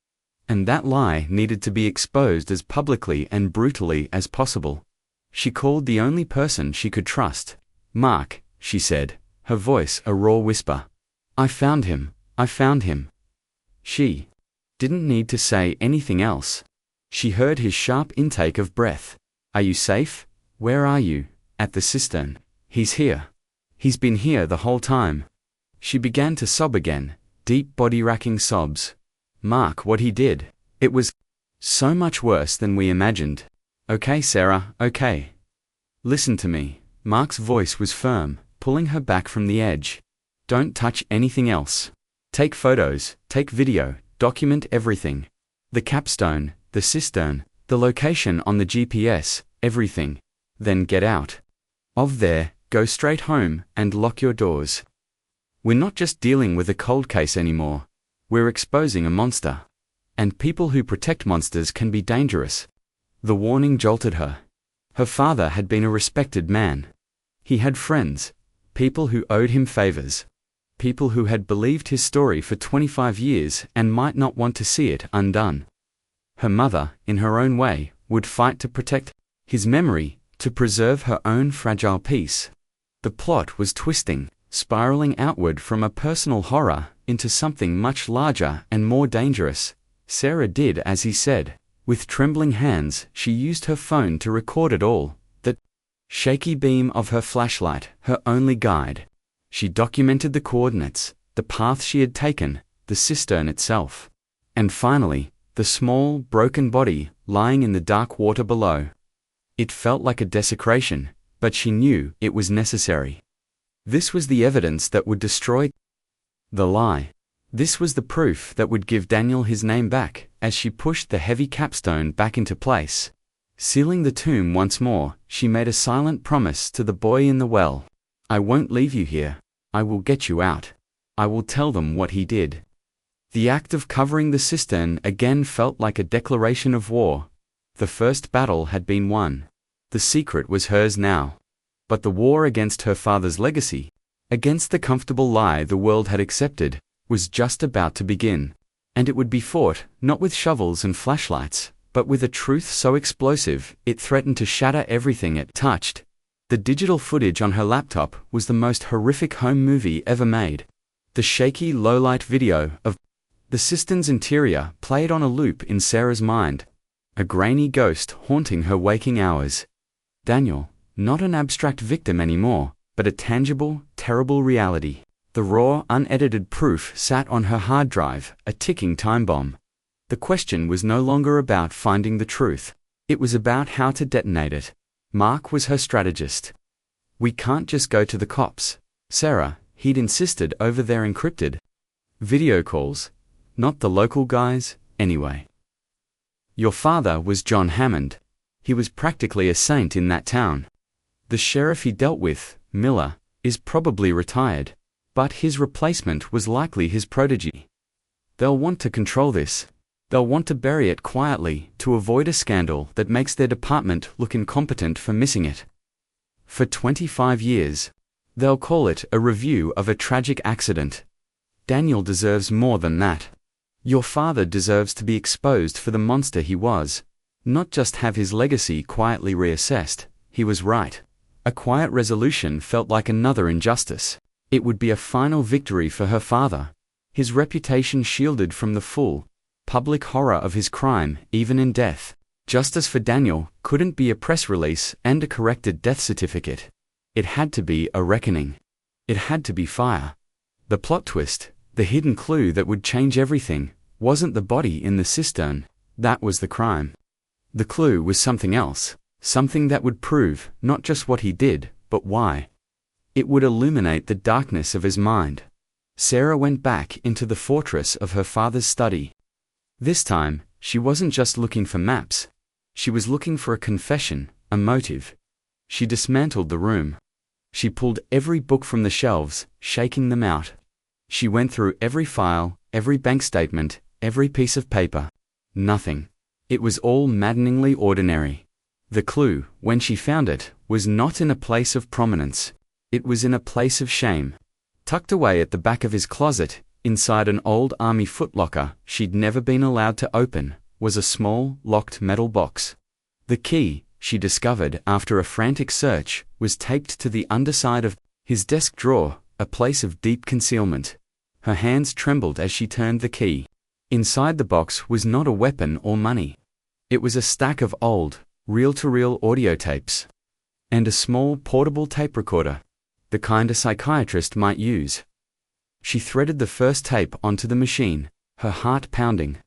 And that lie needed to be exposed as publicly and brutally as possible. She called the only person she could trust. "Mark," she said, her voice a raw whisper. "I found him. I found him." She didn't need to say anything else. She heard his sharp intake of breath. "Are you safe? Where are you?" "At the cistern." "He's here. He's been here the whole time." She began to sob again, deep body-racking sobs. Mark, what he did, it was so much worse than we imagined. "Okay, Sarah, okay. Listen to me." Mark's voice was firm, pulling her back from the edge. "Don't touch anything else. Take photos, take video, document everything. The capstone, the cistern, the location on the GPS, everything. Then get out of there, go straight home, and lock your doors. We're not just dealing with a cold case anymore. We're exposing a monster. And people who protect monsters can be dangerous." The warning jolted her. Her father had been a respected man. He had friends, people who owed him favors, people who had believed his story for 25 years and might not want to see it undone. Her mother, in her own way, would fight to protect his memory, to preserve her own fragile peace. The plot was twisting, spiraling outward from a personal horror into something much larger and more dangerous. Sarah did as he said. With trembling hands, she used her phone to record it all, the shaky beam of her flashlight, her only guide. She documented the coordinates, the path she had taken, the cistern itself. And finally, the small, broken body lying in the dark water below. It felt like a desecration, but she knew it was necessary. This was the evidence that would destroy the lie. This was the proof that would give Daniel his name back. As she pushed the heavy capstone back into place, sealing the tomb once more, she made a silent promise to the boy in the well. "I won't leave you here. I will get you out. I will tell them what he did." The act of covering the cistern again felt like a declaration of war. The first battle had been won. The secret was hers now. But the war against her father's legacy, against the comfortable lie the world had accepted, was just about to begin. And it would be fought, not with shovels and flashlights, but with a truth so explosive, it threatened to shatter everything it touched. The digital footage on her laptop was the most horrific home movie ever made. The shaky, low-light video of the cistern's interior played on a loop in Sarah's mind, a grainy ghost haunting her waking hours. Daniel, not an abstract victim anymore, but a tangible, terrible reality. The raw, unedited proof sat on her hard drive, a ticking time bomb. The question was no longer about finding the truth. It was about how to detonate it. Mark was her strategist. "We can't just go to the cops, Sarah," he'd insisted over their encrypted video calls. "Not the local guys, anyway. Your father was John Hammond. He was practically a saint in that town. The sheriff he dealt with, Miller, is probably retired. But his replacement was likely his protege. They'll want to control this. They'll want to bury it quietly to avoid a scandal that makes their department look incompetent for missing it. For 25 years. They'll call it a review of a tragic accident. Daniel deserves more than that. Your father deserves to be exposed for the monster he was, not just have his legacy quietly reassessed." He was right. A quiet resolution felt like another injustice. It would be a final victory for her father. His reputation shielded from the full, public horror of his crime, even in death. Justice for Daniel couldn't be a press release and a corrected death certificate. It had to be a reckoning. It had to be fire. The plot twist, the hidden clue that would change everything, wasn't the body in the cistern. That was the crime. The clue was something else, something that would prove not just what he did, but why. It would illuminate the darkness of his mind. Sarah went back into the fortress of her father's study. This time, she wasn't just looking for maps. She was looking for a confession, a motive. She dismantled the room. She pulled every book from the shelves, shaking them out. She went through every file, every bank statement, every piece of paper. Nothing. It was all maddeningly ordinary. The clue, when she found it, was not in a place of prominence. It was in a place of shame. Tucked away at the back of his closet, inside an old army footlocker she'd never been allowed to open, was a small, locked metal box. The key, she discovered after a frantic search, was taped to the underside of his desk drawer, a place of deep concealment. Her hands trembled as she turned the key. Inside the box was not a weapon or money. It was a stack of old, reel-to-reel audio tapes. And a small portable tape recorder. The kind a psychiatrist might use. She threaded the first tape onto the machine, her heart pounding.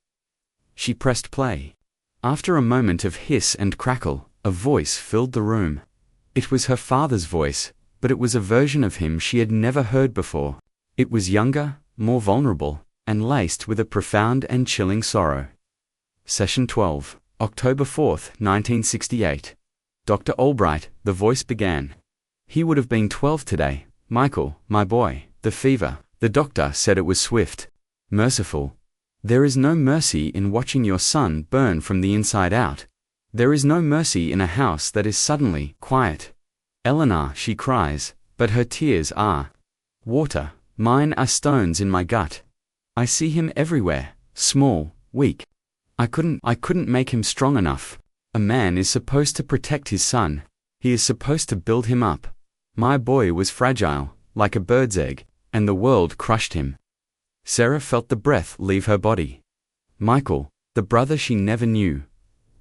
She pressed play. After a moment of hiss and crackle, a voice filled the room. It was her father's voice, but it was a version of him she had never heard before. It was younger, more vulnerable, and laced with a profound and chilling sorrow. Session 12, October 4th, 1968. Dr. Albright, the voice began. He would have been 12 today. Michael, my boy, the fever. The doctor said it was swift. Merciful. There is no mercy in watching your son burn from the inside out. There is no mercy in a house that is suddenly quiet. Eleanor, she cries, but her tears are water. Mine are stones in my gut. I see him everywhere, small, weak. I couldn't make him strong enough. A man is supposed to protect his son. He is supposed to build him up. My boy was fragile, like a bird's egg, and the world crushed him. Sarah felt the breath leave her body. Michael, the brother she never knew.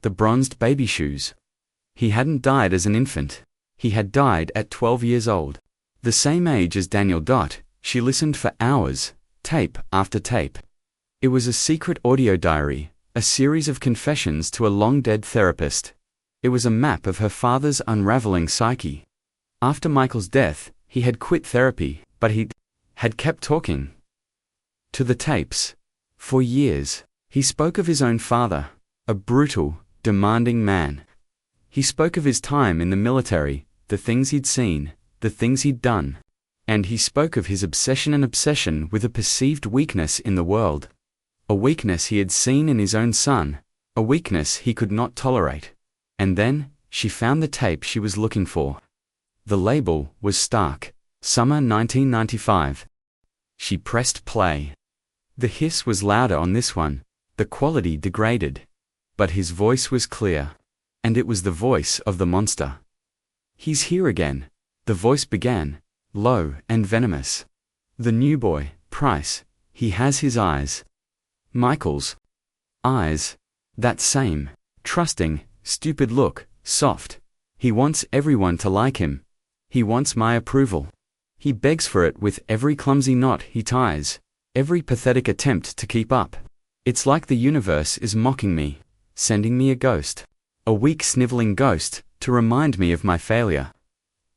The bronzed baby shoes. He hadn't died as an infant. He had died at 12 years old. The same age as Daniel. She listened for hours, tape after tape. It was a secret audio diary, a series of confessions to a long-dead therapist. It was a map of her father's unraveling psyche. After Michael's death, he had quit therapy, but he had kept talking to the tapes. For years, he spoke of his own father, a brutal, demanding man. He spoke of his time in the military, the things he'd seen, the things he'd done. And he spoke of his obsession with a perceived weakness in the world. A weakness he had seen in his own son, a weakness he could not tolerate. And then, she found the tape she was looking for. The label was stark. Summer 1995. She pressed play. The hiss was louder on this one, the quality degraded. But his voice was clear. And it was the voice of the monster. He's here again. The voice began, low and venomous. The new boy, Price, he has his eyes. Michael's eyes. That same, trusting, stupid look, soft. He wants everyone to like him. He wants my approval. He begs for it with every clumsy knot he ties, every pathetic attempt to keep up. It's like the universe is mocking me, sending me a ghost. A weak sniveling ghost, to remind me of my failure.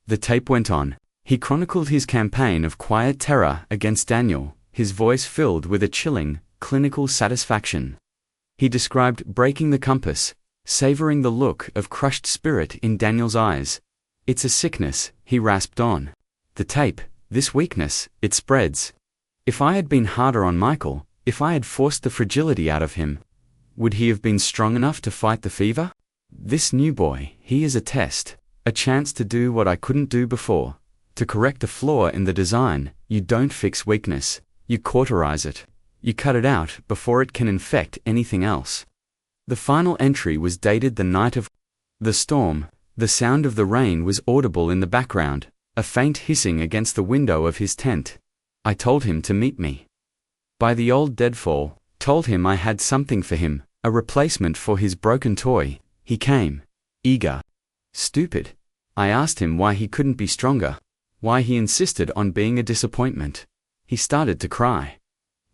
The tape went on. He chronicled his campaign of quiet terror against Daniel, his voice filled with a chilling, clinical satisfaction. He described breaking the compass, savoring the look of crushed spirit in Daniel's eyes. It's a sickness, he rasped on. The tape, this weakness, it spreads. If I had been harder on Michael, if I had forced the fragility out of him, would he have been strong enough to fight the fever? This new boy, he is a test, a chance to do what I couldn't do before. To correct a flaw in the design, you don't fix weakness, you cauterize it. You cut it out before it can infect anything else. The final entry was dated the night of the storm. The sound of the rain was audible in the background, a faint hissing against the window of his tent. I told him to meet me by the old deadfall, told him I had something for him, a replacement for his broken toy. He came, eager, stupid. I asked him why he couldn't be stronger, why he insisted on being a disappointment. He started to cry.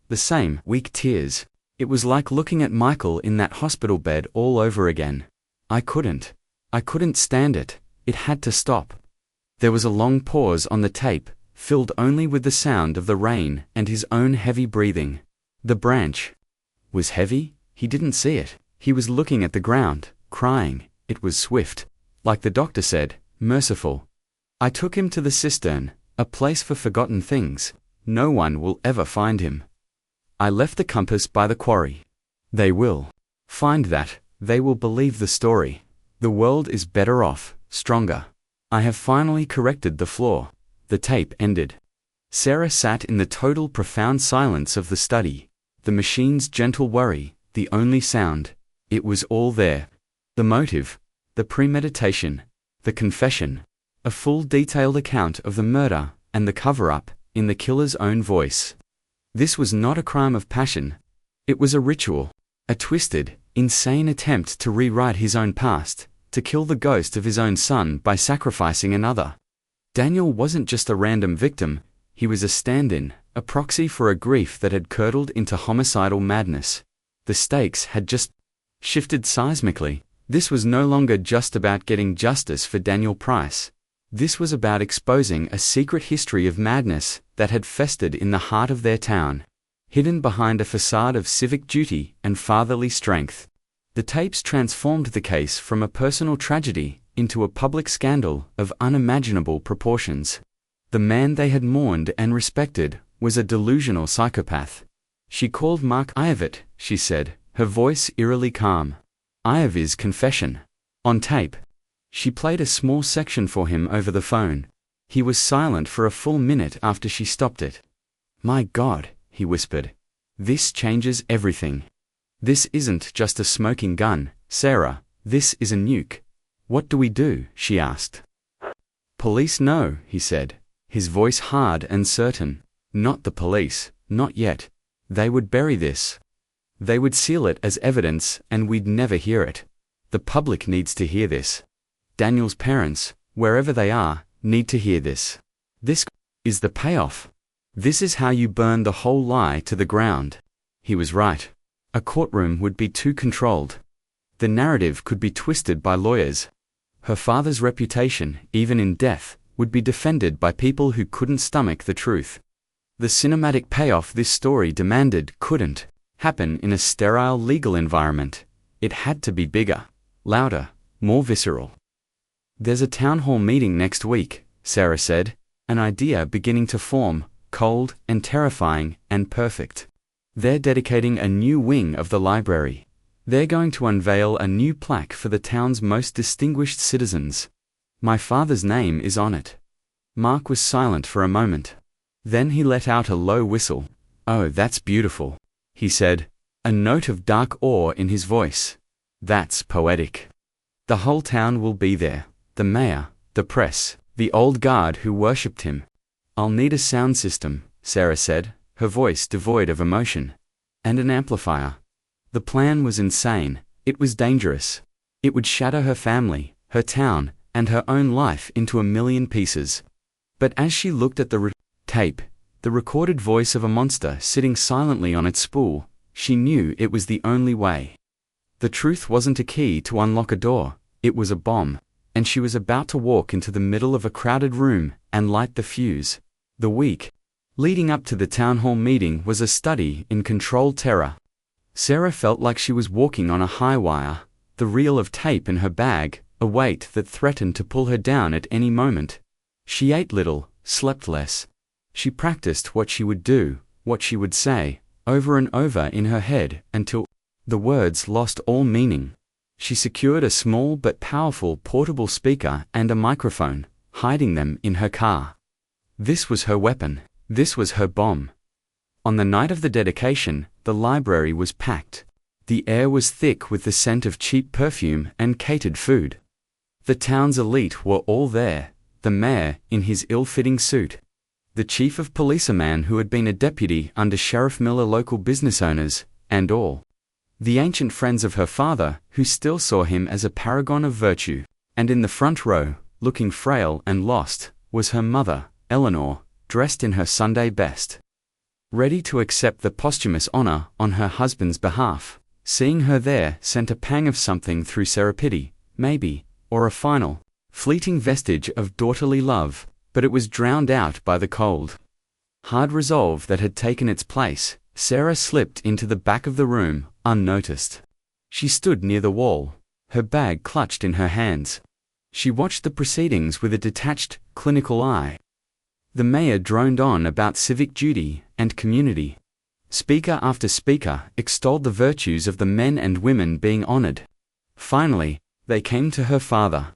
The same weak tears. It was like looking at Michael in that hospital bed all over again. I couldn't stand it. It had to stop. There was a long pause on the tape, filled only with the sound of the rain and his own heavy breathing. The branch was heavy. He didn't see it. He was looking at the ground, crying. It was swift. Like the doctor said, merciful. I took him to the cistern, a place for forgotten things. No one will ever find him. I left the compass by the quarry. They will find that. They will believe the story. The world is better off, stronger. I have finally corrected the flaw. The tape ended. Sarah sat in the total profound silence of the study. The machine's gentle worry, the only sound. It was all there. The motive, the premeditation, the confession, a full detailed account of the murder and the cover-up in the killer's own voice. This was not a crime of passion. It was a ritual, a twisted, insane attempt to rewrite his own past, to kill the ghost of his own son by sacrificing another. Daniel wasn't just a random victim, he was a stand-in, a proxy for a grief that had curdled into homicidal madness. The stakes had just shifted seismically. This was no longer just about getting justice for Daniel Price. This was about exposing a secret history of madness that had festered in the heart of their town, hidden behind a facade of civic duty and fatherly strength. The tapes transformed the case from a personal tragedy into a public scandal of unimaginable proportions. The man they had mourned and respected was a delusional psychopath. She called Mark Ivett, she said, her voice eerily calm. Ivy's confession. On tape. She played a small section for him over the phone. He was silent for a full minute after she stopped it. My God, he whispered. This changes everything. This isn't just a smoking gun, Sarah, this is a nuke. What do we do? She asked. Police know, he said, his voice hard and certain. Not the police, not yet. They would bury this. They would seal it as evidence and we'd never hear it. The public needs to hear this. Daniel's parents, wherever they are, need to hear this. This is the payoff. This is how you burn the whole lie to the ground. He was right. A courtroom would be too controlled. The narrative could be twisted by lawyers. Her father's reputation, even in death, would be defended by people who couldn't stomach the truth. The cinematic payoff this story demanded couldn't happen in a sterile legal environment. It had to be bigger, louder, more visceral. There's a town hall meeting next week, Sarah said, an idea beginning to form, cold and terrifying and perfect. They're dedicating a new wing of the library. They're going to unveil a new plaque for the town's most distinguished citizens. My father's name is on it. Mark was silent for a moment. Then he let out a low whistle. Oh, that's beautiful, he said, a note of dark awe in his voice. That's poetic. The whole town will be there, the mayor, the press, the old guard who worshipped him. I'll need a sound system, Sarah said, her voice devoid of emotion. And an amplifier. The plan was insane. It was dangerous. It would shatter her family, her town, and her own life into a million pieces. But as she looked at the tape, the recorded voice of a monster sitting silently on its spool, she knew it was the only way. The truth wasn't a key to unlock a door, it was a bomb, and she was about to walk into the middle of a crowded room and light the fuse. The week leading up to the town hall meeting was a study in controlled terror. Sarah felt like she was walking on a high wire, the reel of tape in her bag, a weight that threatened to pull her down at any moment. She ate little, slept less. She practiced what she would do, what she would say, over and over in her head until the words lost all meaning. She secured a small but powerful portable speaker and a microphone, hiding them in her car. This was her weapon. This was her bomb. On the night of the dedication, the library was packed. The air was thick with the scent of cheap perfume and catered food. The town's elite were all there, the mayor in his ill-fitting suit, the chief of police, a man who had been a deputy under Sheriff Miller, local business owners, and all. The ancient friends of her father, who still saw him as a paragon of virtue. And in the front row, looking frail and lost, was her mother, Eleanor, dressed in her Sunday best, ready to accept the posthumous honor on her husband's behalf. Seeing her there sent a pang of something through Sarah, pity, maybe, or a final, fleeting vestige of daughterly love, but it was drowned out by the cold, hard resolve that had taken its place. Sarah slipped into the back of the room, unnoticed. She stood near the wall, her bag clutched in her hands. She watched the proceedings with a detached, clinical eye. The mayor droned on about civic duty and community. Speaker after speaker extolled the virtues of the men and women being honored. Finally, they came to her father.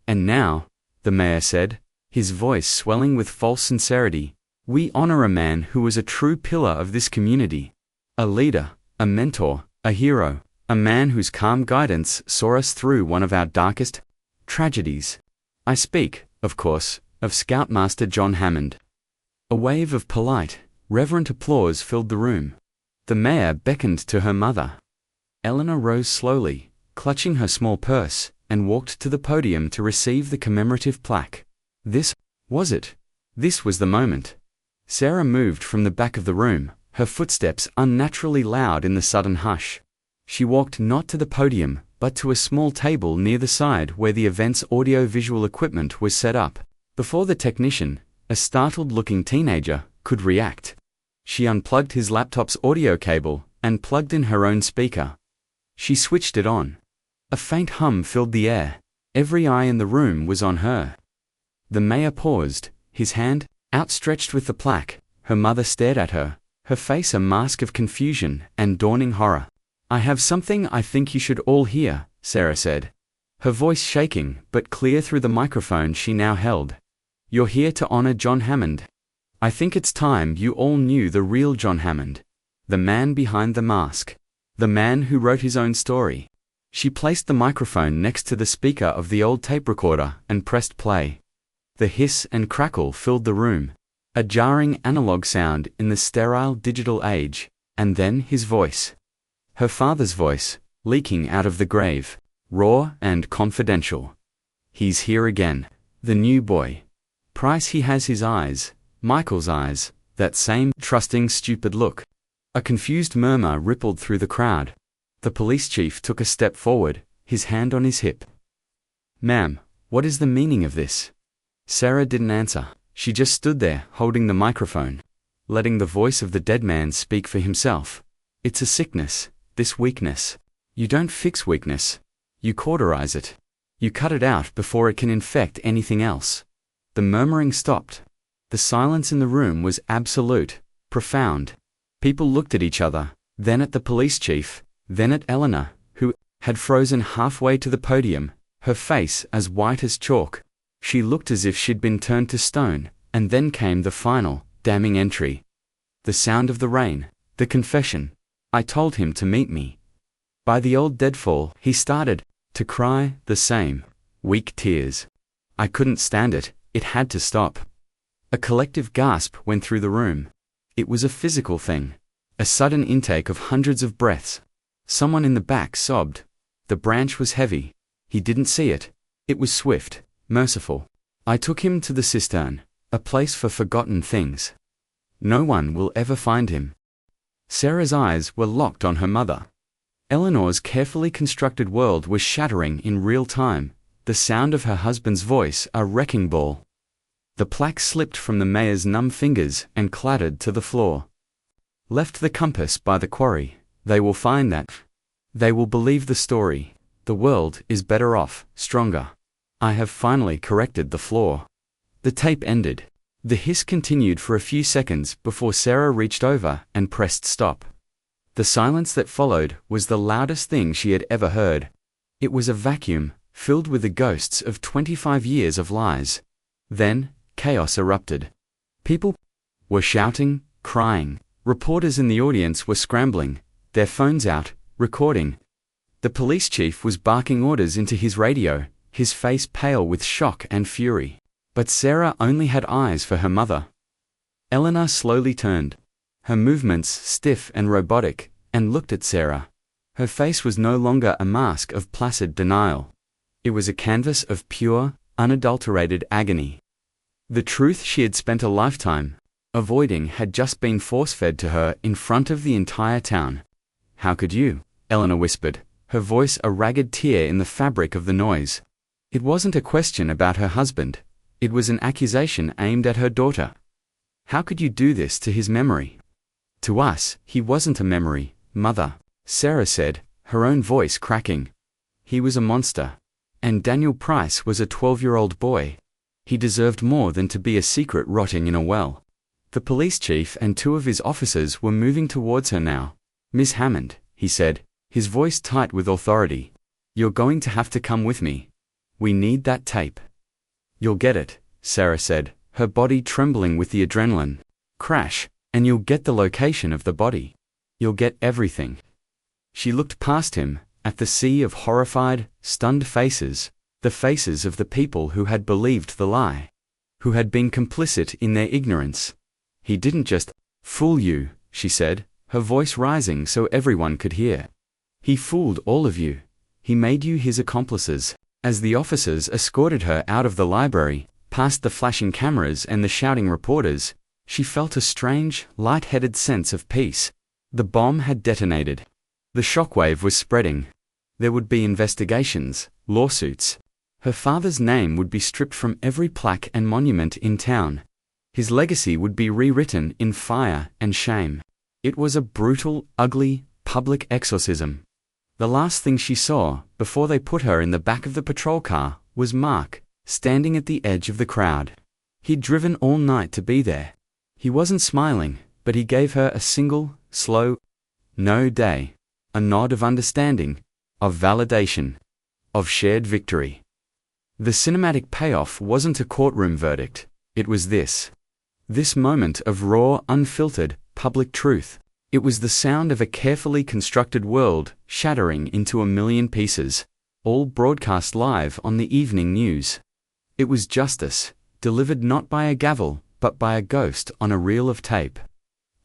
"And now," the mayor said, his voice swelling with false sincerity, "we honor a man who was a true pillar of this community. A leader, a mentor, a hero, a man whose calm guidance saw us through one of our darkest tragedies. I speak, of course, of Scoutmaster John Hammond." A wave of polite, reverent applause filled the room. The mayor beckoned to her mother. Eleanor rose slowly, clutching her small purse, and walked to the podium to receive the commemorative plaque. This was it. This was the moment. Sarah moved from the back of the room, her footsteps unnaturally loud in the sudden hush. She walked not to the podium, but to a small table near the side where the event's audio-visual equipment was set up. Before the technician, a startled-looking teenager, could react, she unplugged his laptop's audio cable and plugged in her own speaker. She switched it on. A faint hum filled the air. Every eye in the room was on her. The mayor paused, his hand outstretched with the plaque. Her mother stared at her, her face a mask of confusion and dawning horror. "I have something I think you should all hear," Sarah said, her voice shaking but clear through the microphone she now held. "You're here to honor John Hammond. I think it's time you all knew the real John Hammond, the man behind the mask, the man who wrote his own story." She placed the microphone next to the speaker of the old tape recorder and pressed play. The hiss and crackle filled the room, a jarring analog sound in the sterile digital age, and then his voice. Her father's voice, leaking out of the grave, raw and confidential. "He's here again, the new boy. Price, he has his eyes, Michael's eyes, that same trusting stupid look." A confused murmur rippled through the crowd. The police chief took a step forward, his hand on his hip. "Ma'am, what is the meaning of this?" Sarah didn't answer. She just stood there, holding the microphone, letting the voice of the dead man speak for himself. "It's a sickness, this weakness. You don't fix weakness. You cauterize it. You cut it out before it can infect anything else." The murmuring stopped. The silence in the room was absolute, profound. People looked at each other, then at the police chief, then at Eleanor, who had frozen halfway to the podium, her face as white as chalk. She looked as if she'd been turned to stone, and then came the final, damning entry. The sound of the rain, the confession. "I told him to meet me by the old deadfall." He started to cry the same weak tears. "I couldn't stand it, it had to stop." A collective gasp went through the room. It was a physical thing, a sudden intake of hundreds of breaths. Someone in the back sobbed. The branch was heavy. He didn't see it. It was swift, merciful. "I took him to the cistern, a place for forgotten things. No one will ever find him." Sarah's eyes were locked on her mother. Eleanor's carefully constructed world was shattering in real time, the sound of her husband's voice a wrecking ball. The plaque slipped from the mayor's numb fingers and clattered to the floor. "Left the compass by the quarry, they will find that. They will believe the story. The world is better off, stronger. I have finally corrected the flaw." The tape ended. The hiss continued for a few seconds before Sarah reached over and pressed stop. The silence that followed was the loudest thing she had ever heard. It was a vacuum, filled with the ghosts of 25 years of lies. Then, chaos erupted. People were shouting, crying. Reporters in the audience were scrambling, their phones out, recording. The police chief was barking orders into his radio, his face pale with shock and fury. But Sarah only had eyes for her mother. Eleanor slowly turned, her movements stiff and robotic, and looked at Sarah. Her face was no longer a mask of placid denial. It was a canvas of pure, unadulterated agony. The truth she had spent a lifetime avoiding had just been force-fed to her in front of the entire town. "How could you?" Eleanor whispered, her voice a ragged tear in the fabric of the noise. It wasn't a question about her husband. It was an accusation aimed at her daughter. How could you do this to his memory? To us, he wasn't a memory, Mother, Sarah said, her own voice cracking. He was a monster. And Daniel Price was a 12-year-old boy. He deserved more than to be a secret rotting in a well. The police chief and 2 of his officers were moving towards her now. Miss Hammond, he said, his voice tight with authority. You're going to have to come with me. We need that tape. You'll get it, Sarah said, her body trembling with the adrenaline. Crash, and you'll get the location of the body. You'll get everything. She looked past him, at the sea of horrified, stunned faces, the faces of the people who had believed the lie, who had been complicit in their ignorance. He didn't just fool you, she said, her voice rising so everyone could hear. He fooled all of you. He made you his accomplices. As the officers escorted her out of the library, past the flashing cameras and the shouting reporters, she felt a strange, light-headed sense of peace. The bomb had detonated. The shockwave was spreading. There would be investigations, lawsuits. Her father's name would be stripped from every plaque and monument in town. His legacy would be rewritten in fire and shame. It was a brutal, ugly, public exorcism. The last thing she saw, before they put her in the back of the patrol car, was Mark, standing at the edge of the crowd. He'd driven all night to be there. He wasn't smiling, but he gave her a single, slow, no day. A nod of understanding, of validation, of shared victory. The cinematic payoff wasn't a courtroom verdict, it was this. This moment of raw, unfiltered, public truth. It was the sound of a carefully constructed world shattering into a million pieces, all broadcast live on the evening news. It was justice, delivered not by a gavel, but by a ghost on a reel of tape.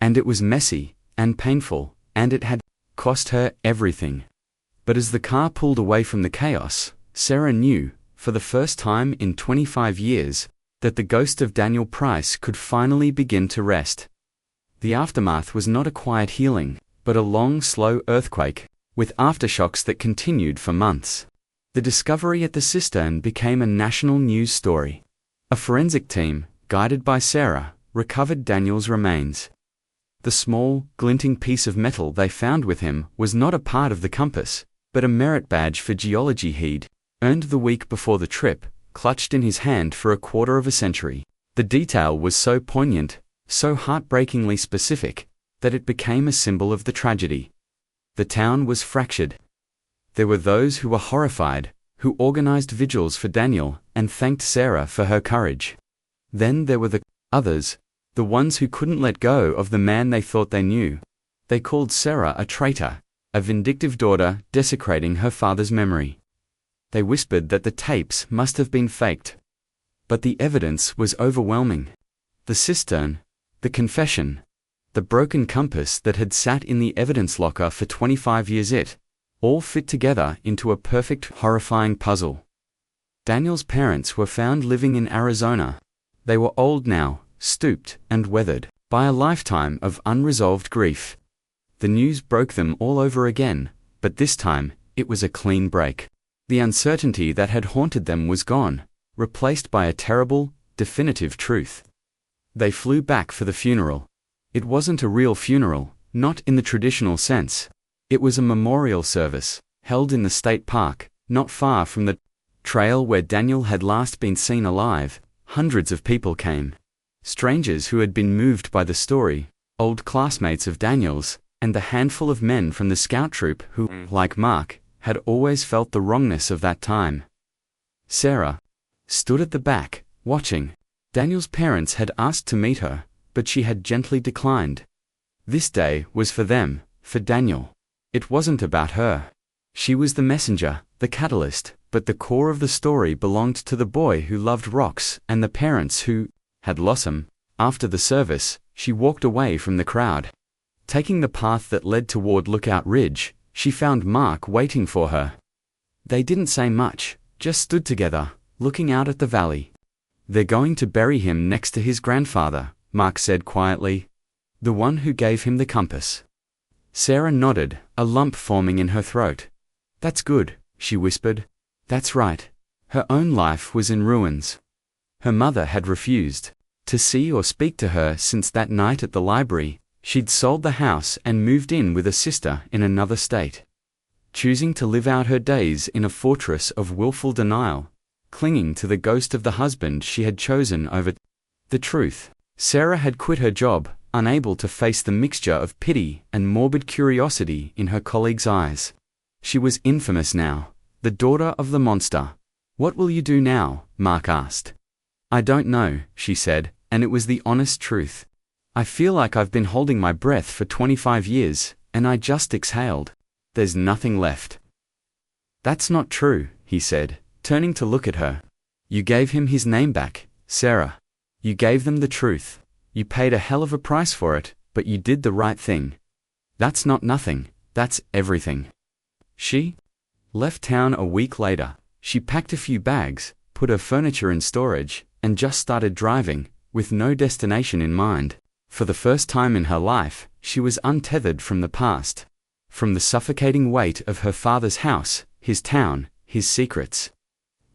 And it was messy, and painful, and it had cost her everything. But as the car pulled away from the chaos, Sarah knew, for the first time in 25 years, that the ghost of Daniel Price could finally begin to rest. The aftermath was not a quiet healing, but a long, slow earthquake, with aftershocks that continued for months. The discovery at the cistern became a national news story. A forensic team, guided by Sarah, recovered Daniel's remains. The small, glinting piece of metal they found with him was not a part of the compass, but a merit badge for geology he'd earned the week before the trip, clutched in his hand for a quarter of a century. The detail was so poignant, so heartbreakingly specific, that it became a symbol of the tragedy. The town was fractured. There were those who were horrified, who organized vigils for Daniel and thanked Sarah for her courage. Then there were the others, the ones who couldn't let go of the man they thought they knew. They called Sarah a traitor, a vindictive daughter desecrating her father's memory. They whispered that the tapes must have been faked. But the evidence was overwhelming. The cistern, the confession, the broken compass that had sat in the evidence locker for 25 years, it all fit together into a perfect, horrifying puzzle. Daniel's parents were found living in Arizona. They were old now, stooped and weathered by a lifetime of unresolved grief. The news broke them all over again, but this time, it was a clean break. The uncertainty that had haunted them was gone, replaced by a terrible, definitive truth. They flew back for the funeral. It wasn't a real funeral, not in the traditional sense. It was a memorial service, held in the state park, not far from the trail where Daniel had last been seen alive. Hundreds of people came. Strangers who had been moved by the story, old classmates of Daniel's, and the handful of men from the scout troop who, like Mark, had always felt the wrongness of that time. Sarah stood at the back, watching. Daniel's parents had asked to meet her, but she had gently declined. This day was for them, for Daniel. It wasn't about her. She was the messenger, the catalyst, but the core of the story belonged to the boy who loved rocks and the parents who had lost him. After the service, she walked away from the crowd. Taking the path that led toward Lookout Ridge, she found Mark waiting for her. They didn't say much, just stood together, looking out at the valley. "They're going to bury him next to his grandfather," Mark said quietly. "The one who gave him the compass." Sarah nodded, a lump forming in her throat. "That's good," she whispered. "That's right. Her own life was in ruins. Her mother had refused to see or speak to her since that night at the library. She'd sold the house and moved in with a sister in another state, choosing to live out her days in a fortress of willful denial, clinging to the ghost of the husband she had chosen over the truth. Sarah had quit her job, unable to face the mixture of pity and morbid curiosity in her colleagues' eyes. She was infamous now, the daughter of the monster. "What will you do now?" Mark asked. "I don't know," she said, and it was the honest truth. "I feel like I've been holding my breath for 25 years, and I just exhaled. There's nothing left." "That's not true," he said, turning to look at her. "You gave him his name back, Sarah. You gave them the truth. You paid a hell of a price for it, but you did the right thing. That's not nothing, that's everything." She left town a week later. She packed a few bags, put her furniture in storage, and just started driving, with no destination in mind. For the first time in her life, she was untethered from the past, from the suffocating weight of her father's house, his town, his secrets.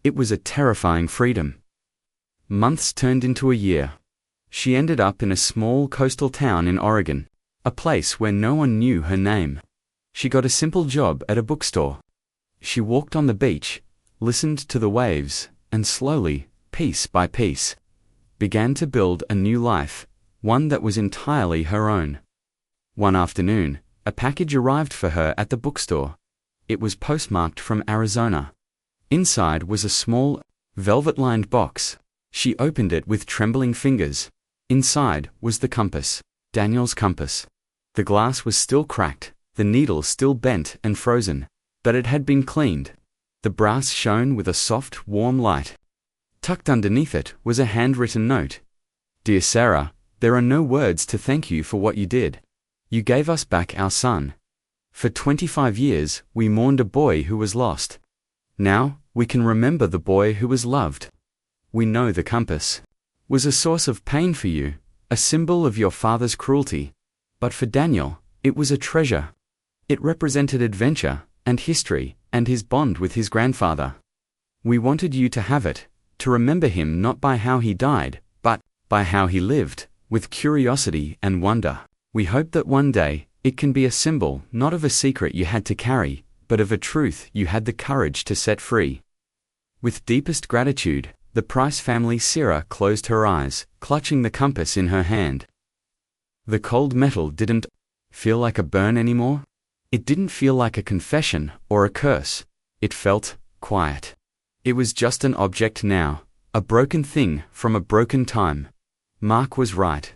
It was a terrifying freedom. Months turned into a year. She ended up in a small coastal town in Oregon, a place where no one knew her name. She got a simple job at a bookstore. She walked on the beach, listened to the waves, and slowly, piece by piece, began to build a new life, one that was entirely her own. One afternoon, a package arrived for her at the bookstore. It was postmarked from Arizona. Inside was a small, velvet-lined box. She opened it with trembling fingers. Inside was the compass, Daniel's compass. The glass was still cracked, the needle still bent and frozen, but it had been cleaned. The brass shone with a soft, warm light. Tucked underneath it was a handwritten note. "Dear Sarah, there are no words to thank you for what you did. You gave us back our son. For 25 years, we mourned a boy who was lost. Now, we can remember the boy who was loved. We know the compass was a source of pain for you, a symbol of your father's cruelty. But for Daniel, it was a treasure. It represented adventure and history and his bond with his grandfather. We wanted you to have it, to remember him not by how he died, but by how he lived, with curiosity and wonder. We hope that one day, it can be a symbol not of a secret you had to carry, but of a truth you had the courage to set free." With deepest gratitude, the Price family Sarah closed her eyes, clutching the compass in her hand. The cold metal didn't feel like a burn anymore. It didn't feel like a confession or a curse. It felt quiet. It was just an object now, a broken thing from a broken time. Mark was right.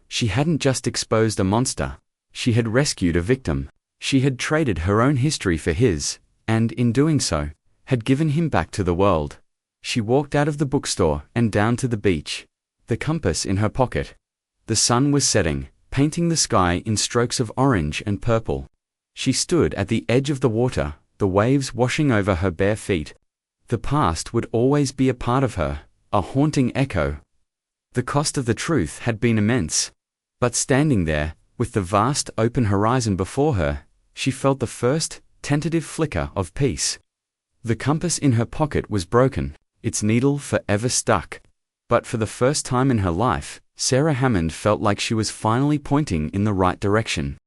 She hadn't just exposed a monster. She had rescued a victim. She had traded her own history for his, and in doing so, had given him back to the world. She walked out of the bookstore and down to the beach, the compass in her pocket. The sun was setting, painting the sky in strokes of orange and purple. She stood at the edge of the water, the waves washing over her bare feet. The past would always be a part of her, a haunting echo. The cost of the truth had been immense. But standing there, with the vast open horizon before her, she felt the first, tentative flicker of peace. The compass in her pocket was broken, its needle forever stuck. But for the first time in her life, Sarah Hammond felt like she was finally pointing in the right direction.